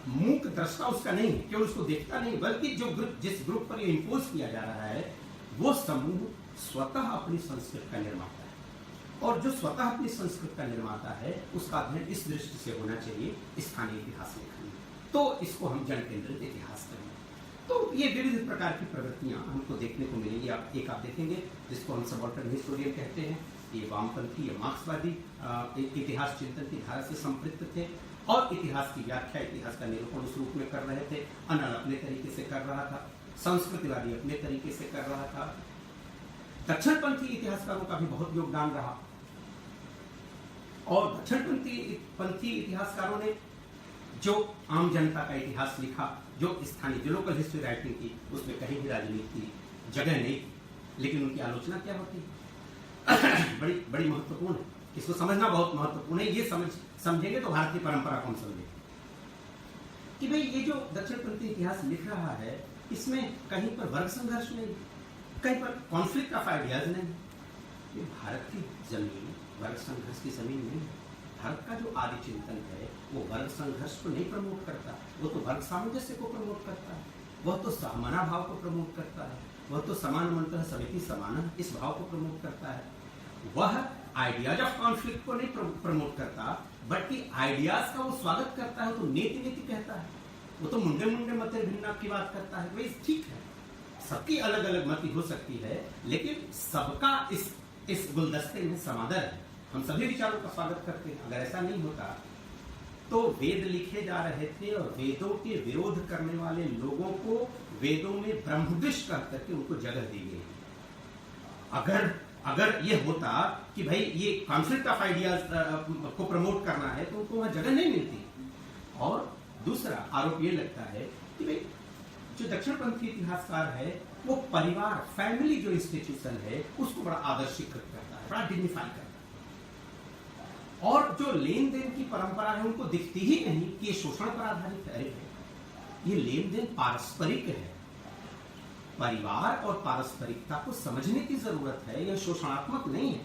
मूक दृष्टा उसका नहीं है, केवल उसको देखता नहीं, बल्कि जो ग्रुप, जिस ग्रुप पर ये इम्पोज किया जा रहा है वो समूह स्वतः अपनी संस्कृति का निर्माता है। और जो स्वतः अपनी संस्कृति का निर्माता है उसका अध्ययन इस दृष्टि से होना चाहिए स्थानीय इतिहास लेखन में। तो इसको हम जन केंद्रित इतिहास करेंगे। तो ये विविध प्रकार की प्रवृत्तियां हमको देखने को मिलेंगी। एक आप देखेंगे जिसको हम सबऑल्टर्न हिस्टोरियन कहते हैं, ये वामपंथी या मार्क्सवादी इतिहास चिंतन की धारा से संपृक्त थे और इतिहास की व्याख्या, इतिहास का निरूपण उस रूप में कर रहे थे। अनल अपने तरीके से कर रहा था, संस्कृतिवादी अपने तरीके से कर रहा था। दक्षिणपंथी इतिहासकारों का भी बहुत योगदान रहा और दक्षिणपंथी इतिहासकारों ने जो आम जनता का इतिहास लिखा, जो स्थानीय, जो लोकल हिस्ट्री राइटिंग की, उसमें कहीं भी राजनीति की जगह नहीं थी, लेकिन उनकी आलोचना क्या होती है बड़ी बड़ी महत्वपूर्ण है। इसको समझना बहुत महत्वपूर्ण है। ये समझेंगे तो भारतीय परंपरा को हम समझेंगे कि भाई ये जो दक्षिणपंथी इतिहास लिख रहा है इसमें कहीं पर वर्ग संघर्ष नहीं, कहीं पर कॉन्फ्लिक्ट ऑफ आइडियाज नहीं। ये भारत की जमीन वर्ग संघर्ष की जमीन नहीं है। भारत का जो आदि चिंतन है वो वर्ग संघर्ष को नहीं प्रमोट करता, वो तो वर्ग सामंजस्य को प्रमोट करता है, वह तो समाना भाव को प्रमोट करता है, वह तो समान मंत्र समिति समान इस भाव को प्रमोट करता है। वह आइडियाज ऑफ कॉन्फ्लिक्ट को नहीं प्रमोट करता, बल्कि आइडियाज का वो स्वागत करता है। वो तो नीति नीति कहता है, वो तो मुंडे मुंडे मते भिन्ना की बात करता है। भाई ठीक है, सबकी अलग अलग मति हो सकती है, लेकिन सबका इस गुलदस्ते में समादर है। हम सभी विचारों का स्वागत करते हैं। अगर ऐसा नहीं होता तो वेद लिखे जा रहे थे और वेदों के विरोध करने वाले लोगों को वेदों में ब्रह्मविश कह करके उनको जगह दी गई। अगर ये होता कि भाई ये कॉन्फ्लिक्ट ऑफ आइडियाज को प्रमोट करना है तो उनको वहां जगह नहीं मिलती। और दूसरा आरोप ये लगता है कि भाई जो दक्षिणपंथी इतिहासकार है वो परिवार, फैमिली जो इंस्टीट्यूशन है उसको बड़ा आदर्शीकृत करता है, बड़ा डिग्निफाई करता है। और जो लेन देन की परंपरा है उनको दिखती ही नहीं कि ये शोषण पर आधारित है। ये लेन देन पारस्परिक है। परिवार और पारस्परिकता को समझने की जरूरत है। यह शोषणात्मक नहीं है,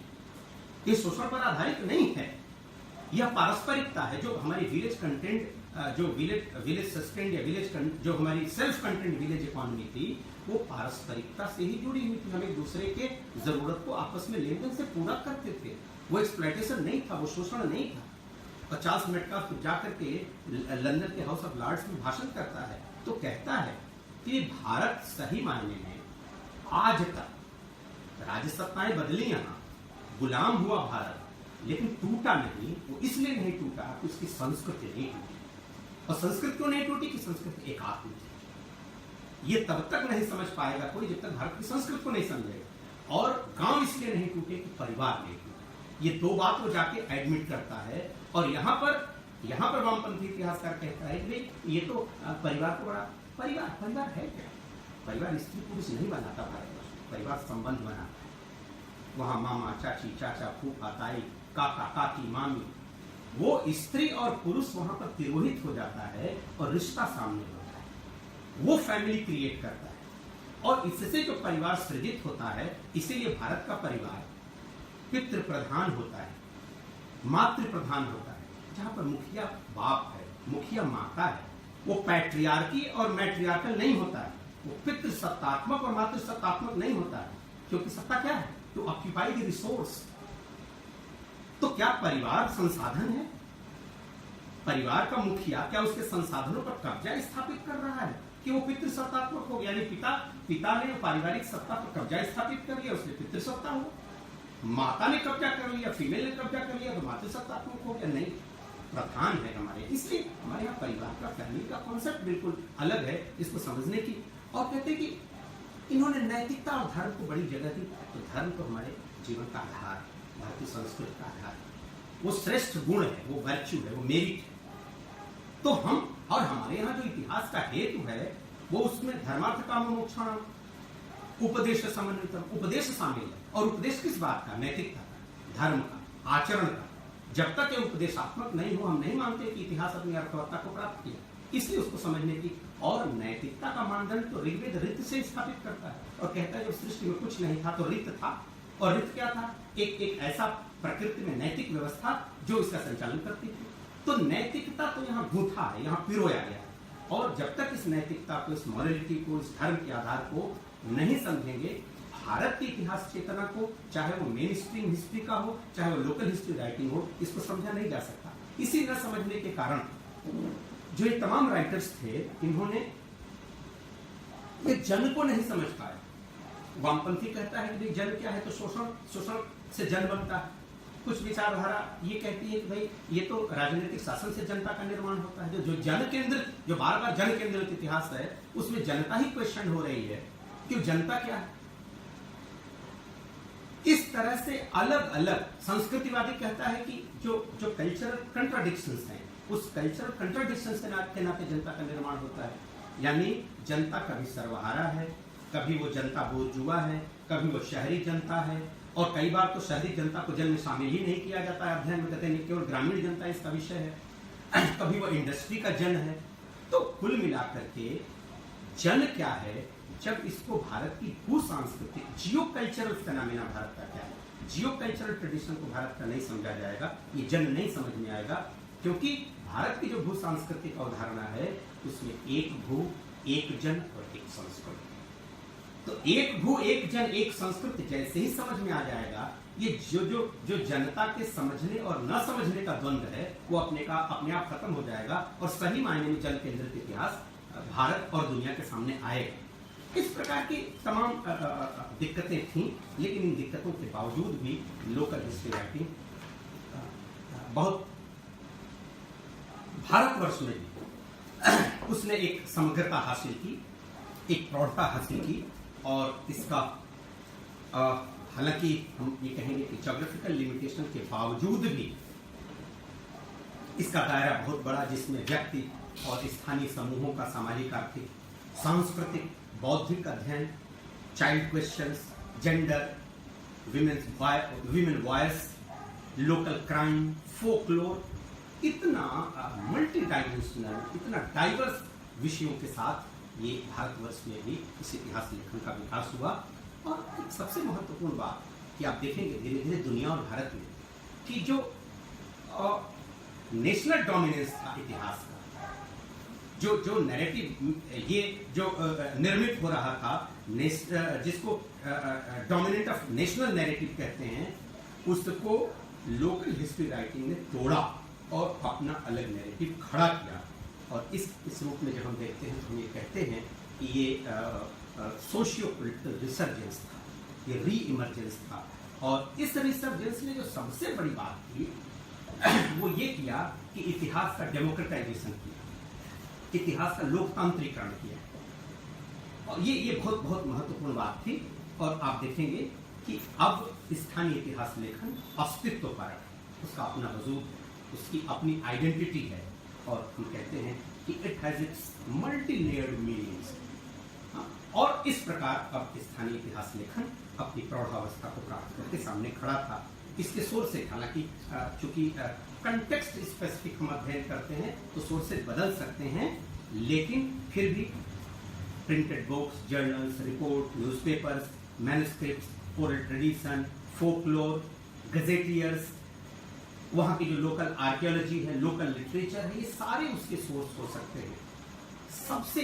ये शोषण पर आधारित नहीं है। यह पारस्परिकता है। जो हमारी विलेज कंटेंट, जो विलेज सस्टेन्ड या विलेज जो हमारी सेल्फ कंटेंट विलेज इकोनॉमी थी वो पारस्परिकता से ही जुड़ी हुई थी। हम एक दूसरे के जरूरत को आपस में लेन देन से पूरा करते थे। वो एक्सप्लॉयटेशन नहीं था, वो शोषण नहीं था। 50 मिनट का जाकर के लंदन के हाउस ऑफ लॉर्ड्स में भाषण करता है तो कहता है कि भारत सही मायने में आज तक राजसत्ताएं बदली, यहाँ गुलाम हुआ भारत, लेकिन टूटा नहीं। वो इसलिए नहीं टूटा कि उसकी संस्कृति नहीं टूटी। और संस्कृति क्यों नहीं टूटी? कि संस्कृति एकात्म थी। ये तब तक नहीं समझ पाएगा कोई जब तक भारत की संस्कृति को नहीं समझेगा। और गांव इसलिए नहीं टूटे कि परिवार नहीं टूटे। ये दो बात वो जाके एडमिट करता है। और यहाँ पर वामपंथी इतिहासकार कहता है कि ये तो परिवार को बड़ा, परिवार है क्या? परिवार स्त्री पुरुष नहीं बनाता भारतवर्ष में, परिवार संबंध बनाता है। वहाँ मामा, चाची, चाचा, फूफा, ताई, काका, काकी, मामी, वो स्त्री और पुरुष वहां पर तिरोहित हो जाता है और रिश्ता सामने होता है। वो फैमिली क्रिएट करता है। और इससे जो परिवार सृजित होता है, इसीलिए भारत का परिवार पितृ प्रधान होता है, मातृ प्रधान होता है। जहां पर मुखिया बाप है, मुखिया माता है, वो पैट्रियार्की और मैट्रियार्कल नहीं होता है, वो पितृ सत्तात्मक और मातृ सत्तात्मक नहीं होता है। क्योंकि सत्ता क्या है? To occupy the resource. तो क्या परिवार संसाधन है? परिवार का मुखिया क्या उसके संसाधनों पर कब्जा स्थापित कर रहा है कि वो पितृ सत्तात्मक हो? यानी पिता ने पारिवारिक सत्ता पर कब्जा स्थापित कर लिया, उसने पितृ सत्ता हो। माता ने कब्जा कर लिया, फीमेल ने कब्जा कर लिया, तो मातृ सत्तात्मक हो गया? नहीं, प्रधान है हमारे। इसलिए हमारे यहाँ परिवार का, फैमिली का कॉन्सेप्ट बिल्कुल अलग है, इसको समझने की। और कहते हैं कि इन्होंने नैतिकता और धर्म को बड़ी जगह दी। तो धर्म तो हमारे जीवन का आधार है, भारतीय संस्कृति का आधार है, वो श्रेष्ठ गुण है, वो वर्च्यू है, वो मेरिट है। तो हम और हमारे यहाँ जो इतिहास का हेतु है वो उसमें धर्मार्थ काम मोक्षाणाम, उपदेश समन्वितम, उपदेश शामिल है। और उपदेश किस बात का? नैतिकता का, धर्म का, आचरण का। जब तक ये उपदेशात्मक नहीं हो, हम नहीं मानते कि इतिहास अपनी अर्थवत्ता को प्राप्त किया। इसलिए उसको समझने की। और नैतिकता का मानदंड तो ऋग्वेद ऋत से स्थापित करता है और कहता है जब सृष्टि में कुछ नहीं था तो ऋत था। और ऋत क्या था? एक ऐसा प्रकृति में नैतिक व्यवस्था जो इसका संचालन करती थी। तो नैतिकता तो यहाँ गूंथा है, यहाँ पिरोया गया है। और जब तक इस नैतिकता को, इस मॉरलिटी को, इस धर्म के आधार को नहीं समझेंगे, भारत की इतिहास चेतना को, चाहे वो मेन स्ट्रीम हिस्ट्री का हो, चाहे वो लोकल हिस्ट्री राइटिंग हो, इसको समझा नहीं जा सकता। इसी न समझने के कारण जो ये तमाम राइटर्स थे, इन्होंने ये जन को नहीं समझ पाए। वामपंथी कहता है कि जन क्या है? तो शोषण से जन बनता है। कुछ विचारधारा ये कहती है कि भाई ये तो राजनीतिक शासन से जनता का निर्माण होता है। जो जन केंद्र, जो बार बार जन केंद्रित इतिहास है, उसमें जनता ही क्वेश्चन हो रही है कि जनता क्या है। इस तरह से अलग अलग संस्कृतिवादी कहता है कि जो कल्चरल कंट्राडिक्शंस हैं, उस कल्चरल कंट्राडिक्शंस के नाते जनता का निर्माण होता है। यानी जनता कभी सर्वहारा है, कभी वो जनता बोर्जुआ है, कभी वो शहरी जनता है, और कई बार तो शहरी जनता को जन में शामिल ही नहीं किया जाता है अध्ययन में, कहते हैं केवल ग्रामीण जनता इसका विषय है। कभी वो इंडस्ट्री का जन है। तो कुल मिलाकर के जन क्या है? जब इसको भारत की भू सांस्कृतिक जियो कल्चरल फेनोमेना भारत का क्या है, जियो कल्चरल ट्रेडिशन को भारत का नहीं समझा जाएगा, ये जन नहीं समझ में आएगा। क्योंकि भारत की जो भू सांस्कृतिक अवधारणा है उसमें एक भू, एक जन और एक संस्कृति। तो एक भू, एक जन, एक संस्कृति जैसे ही समझ में आ जाएगा, ये जो जनता के समझने और न समझने का द्वंद्व है वो अपने आप खत्म हो जाएगा और सही मायने में जन केंद्रित इतिहास भारत और दुनिया के सामने आएगा। इस प्रकार की तमाम दिक्कतें थीं, लेकिन इन दिक्कतों के बावजूद भी लोकल हिस्ट्री राइटिंग बहुत भारतवर्ष में भी उसने एक समग्रता हासिल की, एक प्रौढ़ता हासिल की। और इसका हालांकि हम ये कहेंगे कि ज्योग्राफिकल लिमिटेशन के बावजूद भी इसका दायरा बहुत बड़ा, जिसमें व्यक्ति और स्थानीय समूहों का सामाजिक, आर्थिक, सांस्कृतिक, बौद्धिक अध्ययन, child questions, gender, women voice, local crime, folklore, इतना मल्टी डायमेंशनल, इतना डाइवर्स विषयों के साथ ये भारतवर्ष में भी इस इतिहास लेखन का विकास हुआ। और एक सबसे महत्वपूर्ण बात कि आप देखेंगे धीरे धीरे दुनिया और भारत में कि जो नेशनल डोमिनेंस था इतिहास का, जो नैरेटिव ये जो निर्मित हो रहा था, जिसको डोमिनेंट ऑफ नेशनल नैरेटिव कहते हैं, उसको लोकल हिस्ट्री राइटिंग ने तोड़ा और अपना अलग नैरेटिव खड़ा किया। और इस रूप में जब हम देखते हैं तो हम ये कहते हैं कि ये सोशियो पॉलिटिकल रिसर्जेंस था, ये री इमर्जेंस था। और इस रिसर्जेंस ने जो सबसे बड़ी बात की वो ये किया कि इतिहास का डेमोक्रेटाइजेशन किया, इतिहास का लोकतांत्रिकरण किया। और ये बहुत बहुत महत्वपूर्ण बात थी। और आप देखेंगे कि अब स्थानीय इतिहास लेखन अस्तित्व पर है, उसका अपना वजूद है, उसकी अपनी आइडेंटिटी है। और हम कहते हैं कि it has its multi layered meanings. और इस प्रकार अब स्थानीय इतिहास लेखन अपनी प्रौढ़ावस्था को प्राप्त करके सामने खड़ा था। इसके सोर्सेज, हालांकि चूंकि कंटेक्स्ट स्पेसिफिक हम अध्ययन करते हैं तो सोर्सेज बदल सकते हैं, लेकिन फिर भी printed books, journals, report, newspapers, manuscripts, oral tradition, folklore, gazetteers, वहाँ की जो लोकल आर्कियोलॉजी है, लोकल लिटरेचर है, ये सारे उसके सोर्स हो सकते हैं। सबसे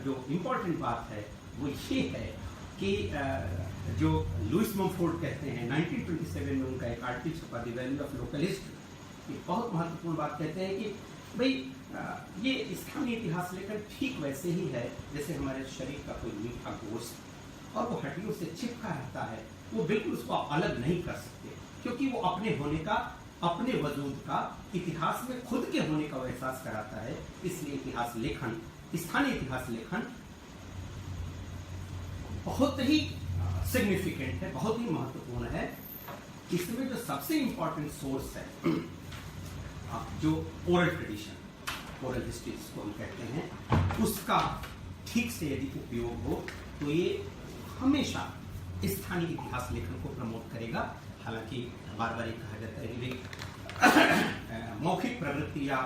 जो इम्पोर्टेंट बात है वो ये है कि जो लुइस मॉम्फोर्ट कहते हैं, 1927 में उनका एक आर्टिकल छपा, the value of local history, ये बहुत महत्वपूर्ण बात कहते हैं कि भाई ये स्थानीय इतिहास लेकर ठीक वैसे ही है जैसे हमारे शरीर का कोई मीठा गोश्त और वो हड्डियों से चिपका रहता है, वो बिल्कुल उसको आप अलग नहीं कर सकते, क्योंकि वो अपने होने का, अपने वजूद का, इतिहास में खुद के होने का एहसास कराता है। इसलिए इतिहास लेखन, स्थानीय इतिहास लेखन बहुत ही सिग्निफिकेंट है, बहुत ही महत्वपूर्ण है। इसमें जो सबसे इंपॉर्टेंट सोर्स है जो ओरल ट्रेडिशन, ओरल हिस्ट्री जिसको हम कहते हैं, उसका ठीक से यदि उपयोग हो तो ये हमेशा स्थानीय इतिहास लेखन को प्रमोट करेगा। हालांकि बार बार ये कहा जाता है कि मौखिक प्रवृत्ति या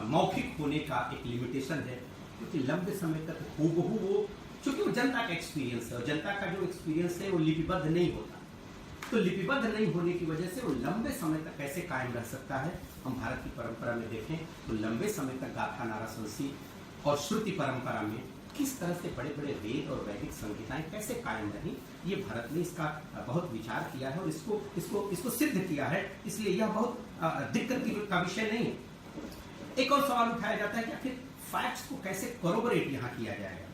मौखिक होने का एक लिमिटेशन है, क्योंकि लंबे समय तक हूबहू वो, चूंकि वो जनता का एक्सपीरियंस है और जनता का जो एक्सपीरियंस है वो लिपिबद्ध नहीं होता, तो लिपिबद्ध नहीं होने की वजह से वो लंबे समय तक कैसे कायम रह सकता है। हम भारत की परंपरा में देखें तो लंबे समय तक गाथा, नाराशंसी और श्रुति परंपरा में किस तरह से बड़े बड़े वेद और वैदिक संहिताएं कैसे कायम रही, ये भारत ने इसका बहुत विचार किया है और इसको सिद्ध किया है। इसलिए यह बहुत दिक्कत का विषय नहीं है। एक और सवाल उठाया जाता है कि आखिर फैक्ट्स को कैसे कोरोबोरेट यहाँ किया जाएगा,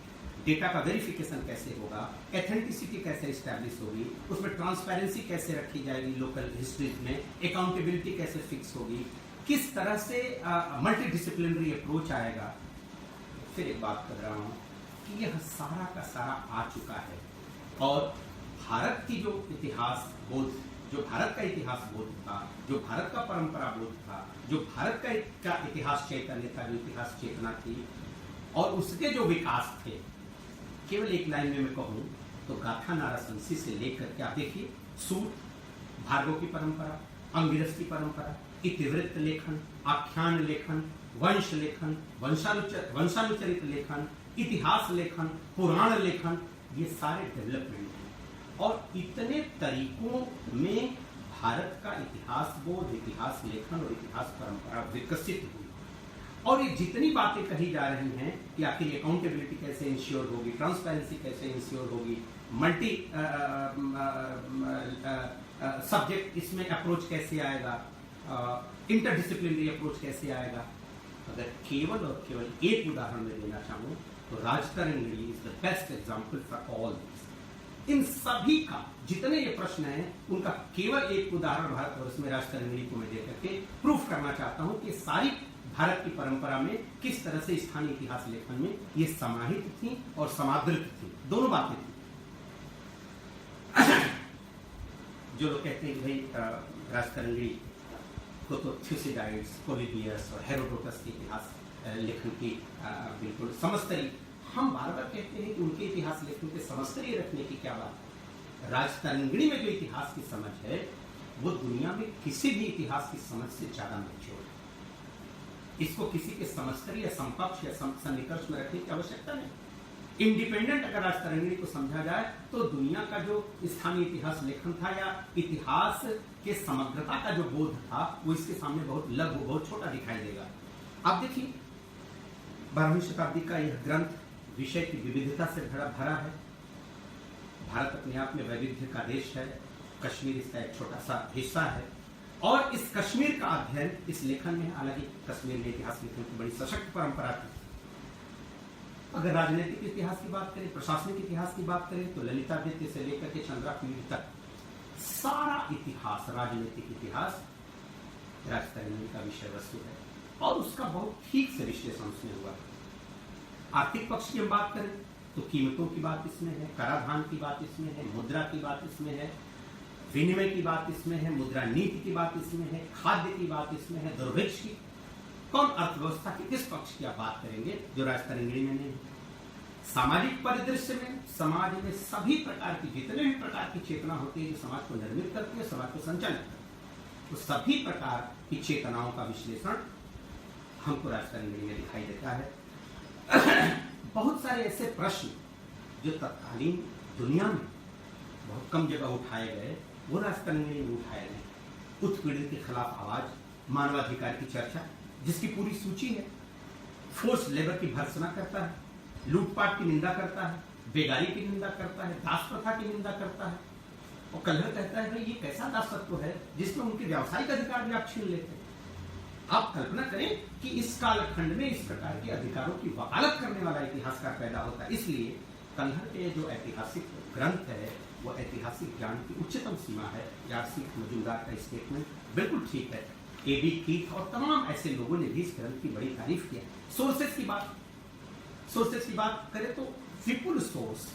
डेटा का वेरिफिकेशन कैसे होगा, एथेंटिसिटी कैसे इस्टेब्लिश होगी, उसमें ट्रांसपेरेंसी कैसे रखी जाएगी, लोकल हिस्ट्रीज में अकाउंटेबिलिटी कैसे फिक्स होगी, किस तरह से मल्टी डिसिप्लिनरी अप्रोच आएगा। फिर एक बात कर रहा हूँ कि यह सारा का सारा आ चुका है और भारत की जो इतिहास बोध, जो भारत का इतिहास बोध था, जो भारत का परंपरा बोध था, जो भारत का इतिहास चैतन्य था, जो इतिहास चेतना थी और उसके जो विकास थे, केवल एक लाइन में मैं कहूँ तो गाथा, नाराशंसी से लेकर के आप देखिए सूत, भार्गव की परंपरा, अंगिरस की परंपरा, इतिवृत्त लेखन, आख्यान लेखन, वंश लेखन, वंशानुचरित लेखन, इतिहास लेखन, पुराण लेखन, ये सारे डेवलपमेंट हैं और इतने तरीकों में भारत का इतिहास बोध, इतिहास लेखन और इतिहास परंपरा विकसित हुई। और ये जितनी बातें कही जा रही हैं कि आखिर अकाउंटेबिलिटी कैसे इंश्योर होगी, ट्रांसपेरेंसी कैसे इंश्योर होगी, मल्टी सब्जेक्ट इसमें अप्रोच कैसे आएगा, इंटरडिसिप्लिनरी अप्रोच कैसे आएगा, अगर केवल और केवल एक उदाहरण में देना चाहूँ तो Rajatarangini is the best example for all this. इन सभी का जितने ये प्रश्न हैं उनका केवल एक उदाहरण भारतवर्ष में राजतरंगिणी को मैं देकर के प्रूफ करना चाहता हूँ कि सारी भारत की परंपरा में किस तरह से स्थानीय इतिहास लेखन में ये समाहित थी और समादृत थी, दोनों बातें थी। जो लोग कहते हैं कि भाई राजतरंगिणी को तो थ्यूसिडाइड्स, पोलिबियस और हेरोडोटस के इतिहास लेखन की बिल्कुल समस्तरी, हम बार बार कहते हैं कि उनके इतिहास लेखन के समस्तरी रखने की क्या बात है। राजतरंगिणी में जो इतिहास की समझ है वो दुनिया में किसी भी इतिहास की समझ से ज्यादा मैच्योर है। इसको किसी के समस्तरी या समकक्ष या सन्निकर्ष में रखने की आवश्यकता नहीं। इंडिपेंडेंट अगर राजतरंगिणी को समझा जाए तो दुनिया का जो स्थानीय इतिहास लेखन था या इतिहास के समग्रता का जो बोध था वो इसके सामने बहुत लघु, बहुत छोटा दिखाई देगा। आप देखिए 12वीं शताब्दी का यह ग्रंथ विषय की विविधता से भरा है। भारत अपने आप में वैविध्य का देश है, कश्मीर इसका एक छोटा सा हिस्सा है और इस कश्मीर का अध्ययन इस लेखन में, हालांकि कश्मीर में इतिहास लेखन की बड़ी सशक्त परंपरा थी। अगर राजनीतिक इतिहास की बात करें, प्रशासनिक इतिहास की बात करें तो ललितादित्य से लेकर के चंद्रापीढ़ी तक सारा इतिहास, राजनीतिक इतिहास राजतरंगिणी का विषय वस्तु है और उसका बहुत ठीक से विश्लेषण उसमें हुआ। आर्थिक पक्ष की हम बात करें तो कीमतों की बात इसमें है, कराधान की बात इसमें है, मुद्रा की बात इसमें है, विनिमय की बात इसमें है, मुद्रा नीति की बात इसमें है, खाद्य की बात इसमें है, दुर्भिक्ष की। कौन अर्थव्यवस्था की किस पक्ष की आप बात करेंगे जो राजतरंगिणी में नहीं? सामाजिक परिदृश्य में समाज में सभी प्रकार की, जितने भी प्रकार की चेतना होती है जो समाज को निर्मित करती है, समाज को संचालित करती है, तो सभी प्रकार की चेतनाओं का विश्लेषण हमको राजतरंगिणी में दिखाई देता है। बहुत सारे ऐसे प्रश्न जो तत्कालीन दुनिया में बहुत कम जगह उठाए गए, वो राजतंत्र में उठाए गए। उत्पीड़न के खिलाफ आवाज, मानवाधिकार की चर्चा जिसकी पूरी सूची है, फोर्स लेबर की भर्त्सना करता है, लूटपाट की निंदा करता है, बेगारी की निंदा करता है, दास प्रथा की निंदा करता है। और कल्हर कहता है भाई ये कैसा दासत्व है जिसमें उनके व्यावसायिक अधिकार भी आप छीन लेते हैं। आप कल्पना करें कि इस कालखंड में इस प्रकार के अधिकारों की वकालत करने वाला इतिहासकार पैदा होता है। इसलिए कल्हर के जो ऐतिहासिक ग्रंथ है वो ऐतिहासिक ज्ञान की उच्चतम सीमा है। यार्सिक मजूमदार का स्टेटमेंट बिल्कुल ठीक है। एबी कीथ और तमाम ऐसे लोगों ने भी इस ग्रंथ की बड़ी तारीफ किया। सोर्सेस की बात करें तो विपुल सोर्स,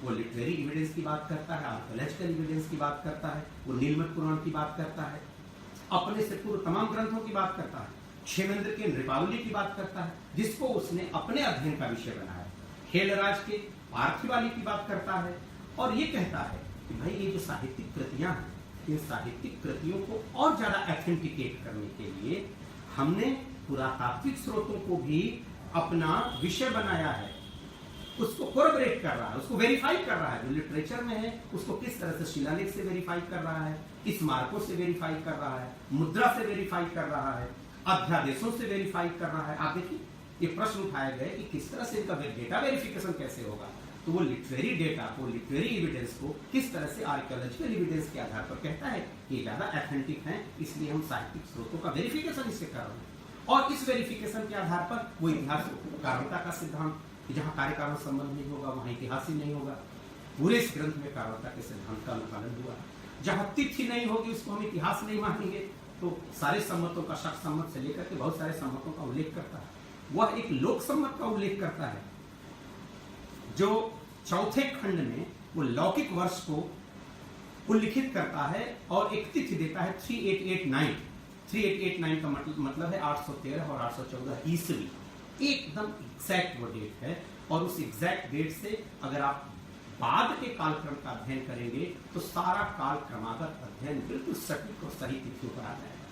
वो लिटरेरी एविडेंस की बात करता है, आर्कियोलॉजिकल एविडेंस की बात करता है, वो नीलमत पुराण की बात करता है, अपने से पूर्व तमाम ग्रंथों की बात करता है, क्षेमेंद्र के नृपावली की बात करता है जिसको उसने अपने अध्ययन का विषय बनाया, खेलराज के पार्थिवाली की बात करता है और ये कहता है कि भाई ये जो साहित्यिक कृतियां हैं, इन साहित्यिक कृतियों को और ज्यादा ऑथेंटिकेट करने के लिए हमने पुरातात्विक स्रोतों को भी अपना विषय बनाया है, उसको कोरबरेट कर रहा है, उसको वेरीफाई कर रहा है। जो लिटरेचर में है उसको किस तरह से शिलालेख से वेरीफाई कर रहा है, स्मारकों से वेरीफाई कर रहा है, मुद्रा से वेरीफाई कर रहा है, अध्यादेशों से वेरीफाई कर रहा है। आप देखिए ये प्रश्न उठाए गए कि किस तरह से इनका डेटा वेरिफिकेशन कैसे होगा, तो वो लिटरेरी डेटा को, लिटरेरी एविडेंस को किस तरह से आर्कियोलॉजिकल एविडेंस के आधार पर कहता है कि ये ज्यादा ऑथेंटिक है, इसलिए हम साहित्यिक स्रोतों का वेरिफिकेशन इससे कर रहे हैं। और इस वेरिफिकेशन के आधार पर वो इतिहास कारणता का सिद्धांत, जहां कार्य कारण संबंध नहीं होगा वहां इतिहास ही नहीं होगा। पूरे इस ग्रंथ में कारणता के सिद्धांत का अनुपालन हुआ। जहां तिथि नहीं होगी उसको हम इतिहास नहीं मानेंगे, तो सारे सम्मतों का, शक सम्मत से लेकर के बहुत सारे सम्मतों का उल्लेख करता है। वह एक लोक सम्मत का उल्लेख करता है जो चौथे खंड में वो लौकिक वर्ष को उल्लिखित करता है और एक तिथि देता है 3889। 3889 का मतलब है 813 और 814 ईस्वी, एकदम एग्जैक्ट वो डेट है। और उस एग्जैक्ट डेट से अगर आप बाद के कालक्रम का अध्ययन करेंगे तो सारा काल क्रमागत अध्ययन बिल्कुल सटीक और सही तिथियों पर आ जाएगा।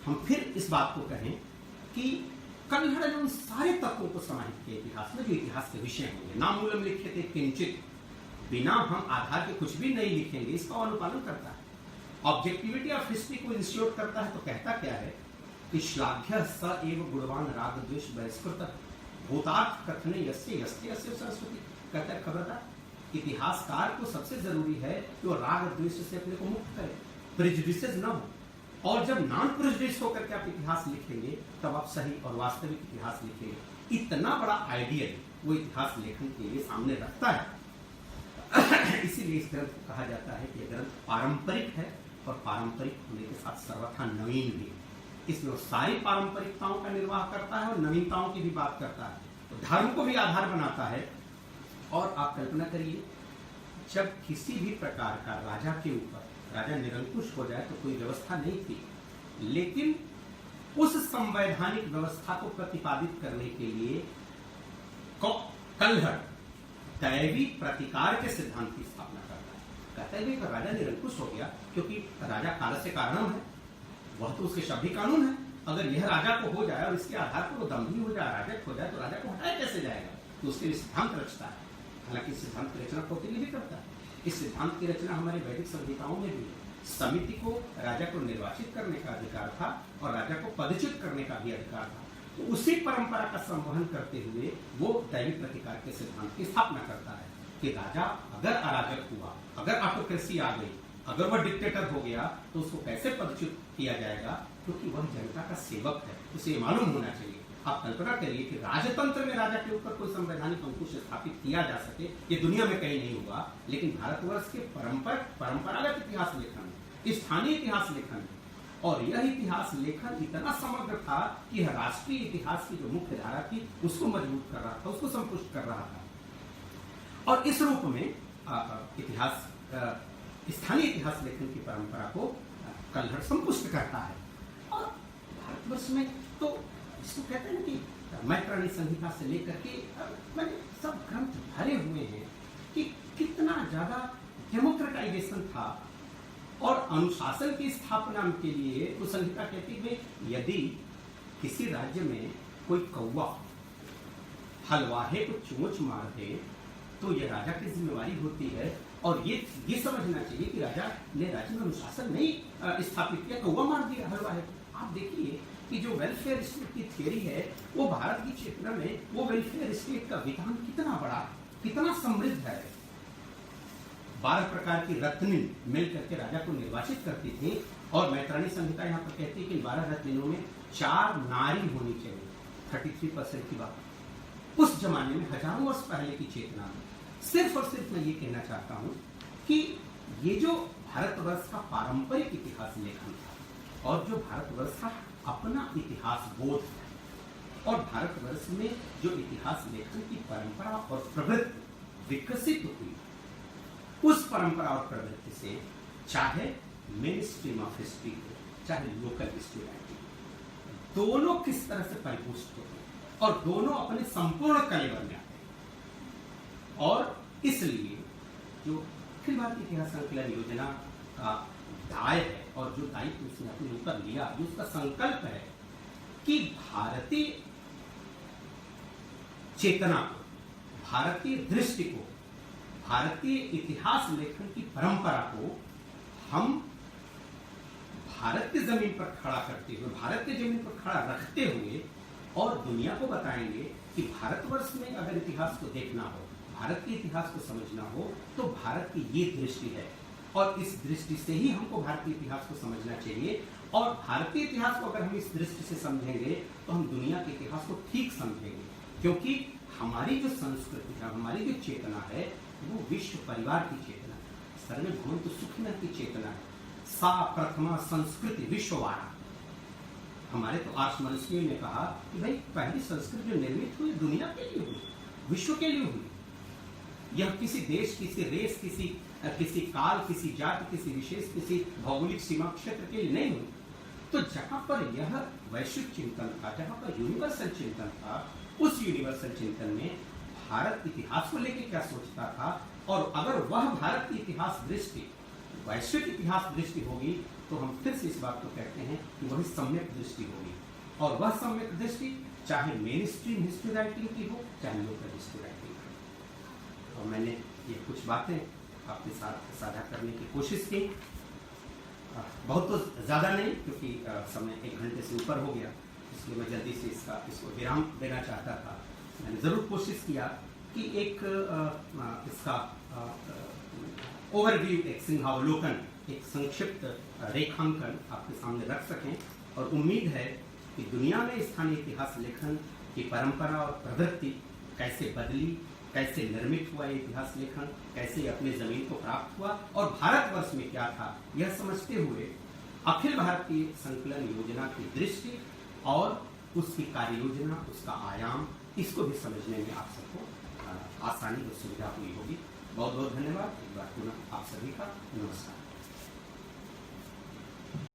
हम फिर इस बात को कहें कि कल्हड़ ने उन सारे तत्वों को समाहित किया इतिहास में जो इतिहास के विषय होंगे। नामूलम लिखे थे किंचित, बिना हम आधार के कुछ भी नहीं लिखेंगे, इसका अनुपालन करता है। ऑब्जेक्टिविटी ऑफ हिस्ट्री को इंस्टीट्यूट करता है तो कहता क्या है कि श्लाघ्य स एव गुणवान राग द्वेष बहिष्कृत भूतार्थ कथने यस्य यस्य यस्य सरस्वती। कहता है खबरदार इतिहासकार को सबसे जरूरी है कि वो राग द्वेष से अपने को मुक्त करे, प्रेजुडिसेस न हो। और जब नॉन प्रेजुडिस होकर के आप इतिहास लिखेंगे तब आप सही और वास्तविक इतिहास लिखेंगे। इतना बड़ा आइडियल वो इतिहास लेखन के लिए सामने रखता है। इसीलिए इस ग्रंथ को कहा जाता है कि यह ग्रंथ पारंपरिक है और पारंपरिक होने के साथ सर्वथा नवीन भी। इसमें वो सारी पारंपरिकताओं का निर्वाह करता है और नवीनताओं की भी बात करता है, तो धर्म को भी आधार बनाता है। और आप कल्पना करिए जब किसी भी प्रकार का राजा के ऊपर, राजा निरंकुश हो जाए तो कोई व्यवस्था नहीं थी, लेकिन उस संवैधानिक व्यवस्था को प्रतिपादित करने के लिए कल्हड़ दैवी प्रतिकार के सिद्धांत की स्थापना करता है। कहता है कि राजा निरंकुश हो गया क्योंकि राजा काल से कारणम है, वह तो उसके शब्द कानून है। अगर यह राजा को हो जाए और इसके आधार पर वो दम्भी हो जाए, राजक हो जाए, तो राजा को हटाया कैसे जाएगा? तो उसके लिए सिद्धांत रचता है। हालांकि सिद्धांत की रचना कौटिल्य भी करता है। इस सिद्धांत की रचना हमारे वैदिक संहिताओं में भी है। समिति को राजा को निर्वाचित करने का अधिकार था और राजा को पदच्युत करने का भी अधिकार था। तो उसी परंपरा का संवहन करते हुए वो दैवी प्रतिकार के सिद्धांत की स्थापना करता है कि राजा अगर अराजक हुआ, अगर ऑटोक्रेसी आ गई, अगर वह डिक्टेटर हो गया तो उसको कैसे पदच्युत किया जाएगा, क्योंकि वह जनता का सेवक है, उसे मालूम होना चाहिए। आप कल्पना करिए कि राजतंत्र में राजा के ऊपर कोई संवैधानिक अंकुश स्थापित किया जा सके, ये दुनिया में कहीं नहीं हुआ। लेकिन भारतवर्ष के परंपरागत इतिहास लेखन, स्थानीय इतिहास लेखन, और यह इतिहास लेखन इतना समग्र था कि राष्ट्रीय इतिहास की जो मुख्य धारा थी उसको मजबूत कर रहा था, उसको संपुष्ट कर रहा था। और इस रूप में इतिहास, स्थानीय इतिहास लेखन की परंपरा को कल्हड़ संपुष्ट करता है। और भारतवर्ष में तो इसको कहते हैं कि मैत्राणी संहिता से लेकर के मैंने सब ग्रंथ भरे हुए हैं कि कितना ज्यादा डेमोक्रेटाइजेशन था। और अनुशासन की स्थापना के लिए वो संहिता कहती है यदि किसी राज्य में कोई कौवा हलवाहे को चोंच मार दे तो यह राजा की जिम्मेवारी होती है। और ये समझना चाहिए कि राजा ने राज्य में अनुशासन नहीं स्थापित किया, कौवा मार दिया हलवाहे को। आप देखिए कि जो वेलफेयर स्टेट की थियरी है वो भारत की चेतना में वो वेलफेयर स्टेट का विधान कितना बड़ा, कितना समृद्ध है। 12 प्रकार की रत्नी मिल करके राजा को निर्वाचित करती थी और मैत्राणी संहिता यहाँ पर कहती है कि 12 रत्नों में 4 नारी होनी चाहिए। 33% की बात उस जमाने में, हजारों वर्ष पहले की चेतना में। सिर्फ और सिर्फ मैं ये कहना चाहता हूं कि ये जो भारतवर्ष का पारंपरिक इतिहास लेखन था और जो भारतवर्ष का अपना इतिहास बोध है और भारतवर्ष में जो इतिहास लेखन की परंपरा और प्रवृत्ति विकसित हुई, उस परंपरा और प्रवृत्ति से चाहे मेन स्ट्रीम ऑफ हिस्ट्री हो चाहे लोकल हिस्ट्री राइटिंग, दोनों किस तरह से परिपुष्ट होते हैं और दोनों अपने संपूर्ण कलेवर में आते हैं। और इसलिए जो अखिल भारतीय इतिहास संकलन योजना का दाय है और जो दायित्व उसने अपने ऊपर लिया, जो उसका संकल्प है कि भारतीय चेतना को, भारतीय दृष्टि को, भारतीय इतिहास लेखन की परंपरा को हम भारत की जमीन पर खड़ा करते हुए, भारत की जमीन पर खड़ा रखते हुए और दुनिया को बताएंगे कि भारतवर्ष में अगर इतिहास को देखना हो, भारत के इतिहास को समझना हो तो भारत की ये दृष्टि है और इस दृष्टि से ही हमको भारतीय इतिहास को समझना चाहिए। और भारतीय इतिहास को अगर हम इस दृष्टि से समझेंगे तो हम दुनिया के इतिहास को ठीक समझेंगे, क्योंकि हमारी जो संस्कृति है, हमारी जो चेतना है वो विश्व परिवार की चेतना है। सर्वे भवन्तु सुखिनः की चेतना है। सा प्रथमा संस्कृति विश्ववारा। हमारे तो आर्ष मनुष्यों ने कहा कि भाई पहली संस्कृति जो निर्मित हुई दुनिया के लिए हुई, विश्व के लिए हुई। यह किसी देश, किसी रेस, किसी काल, किसी जाति, किसी विशेष, किसी भौगोलिक सीमा क्षेत्र के लिए नहीं हुई। तो जहां पर यह वैश्विक चिंतन था, जहां पर यूनिवर्सल चिंतन था, उस यूनिवर्सल चिंतन में भारत इतिहास को लेकर क्या सोचता था और अगर वह भारत की इतिहास दृष्टि वैश्विक इतिहास दृष्टि होगी तो हम फिर से इस बात को कहते हैं कि वही सम्यक दृष्टि होगी। और वह सम्यक दृष्टि चाहे मेन स्ट्रीम हिस्ट्री राइटिंग की हो चाहे लोकल हिस्ट्री राइटिंग की। और मैंने ये कुछ बातें आपके साथ साझा करने की कोशिश की, बहुत तो ज़्यादा नहीं क्योंकि समय 1 घंटे से ऊपर हो गया, इसलिए मैं जल्दी से इसको विराम देना चाहता था। मैंने ज़रूर कोशिश किया कि एक इसका ओवरव्यू, एक सिंहावलोकन, एक संक्षिप्त रेखांकन आपके सामने रख सकें। और उम्मीद है कि दुनिया में स्थानीय इतिहास लेखन की परंपरा और प्रवृत्ति कैसे बदली, कैसे निर्मित हुआ ये इतिहास लेखन, कैसे अपने जमीन को प्राप्त हुआ और भारतवर्ष में क्या था, यह समझते हुए अखिल भारतीय संकलन योजना की दृष्टि और उसकी कार्य योजना, उसका आयाम, इसको भी समझने में आप सबको आसानी और सुविधा हुई होगी। बहुत बहुत धन्यवाद एक बार पुनः आप सभी का। नमस्कार।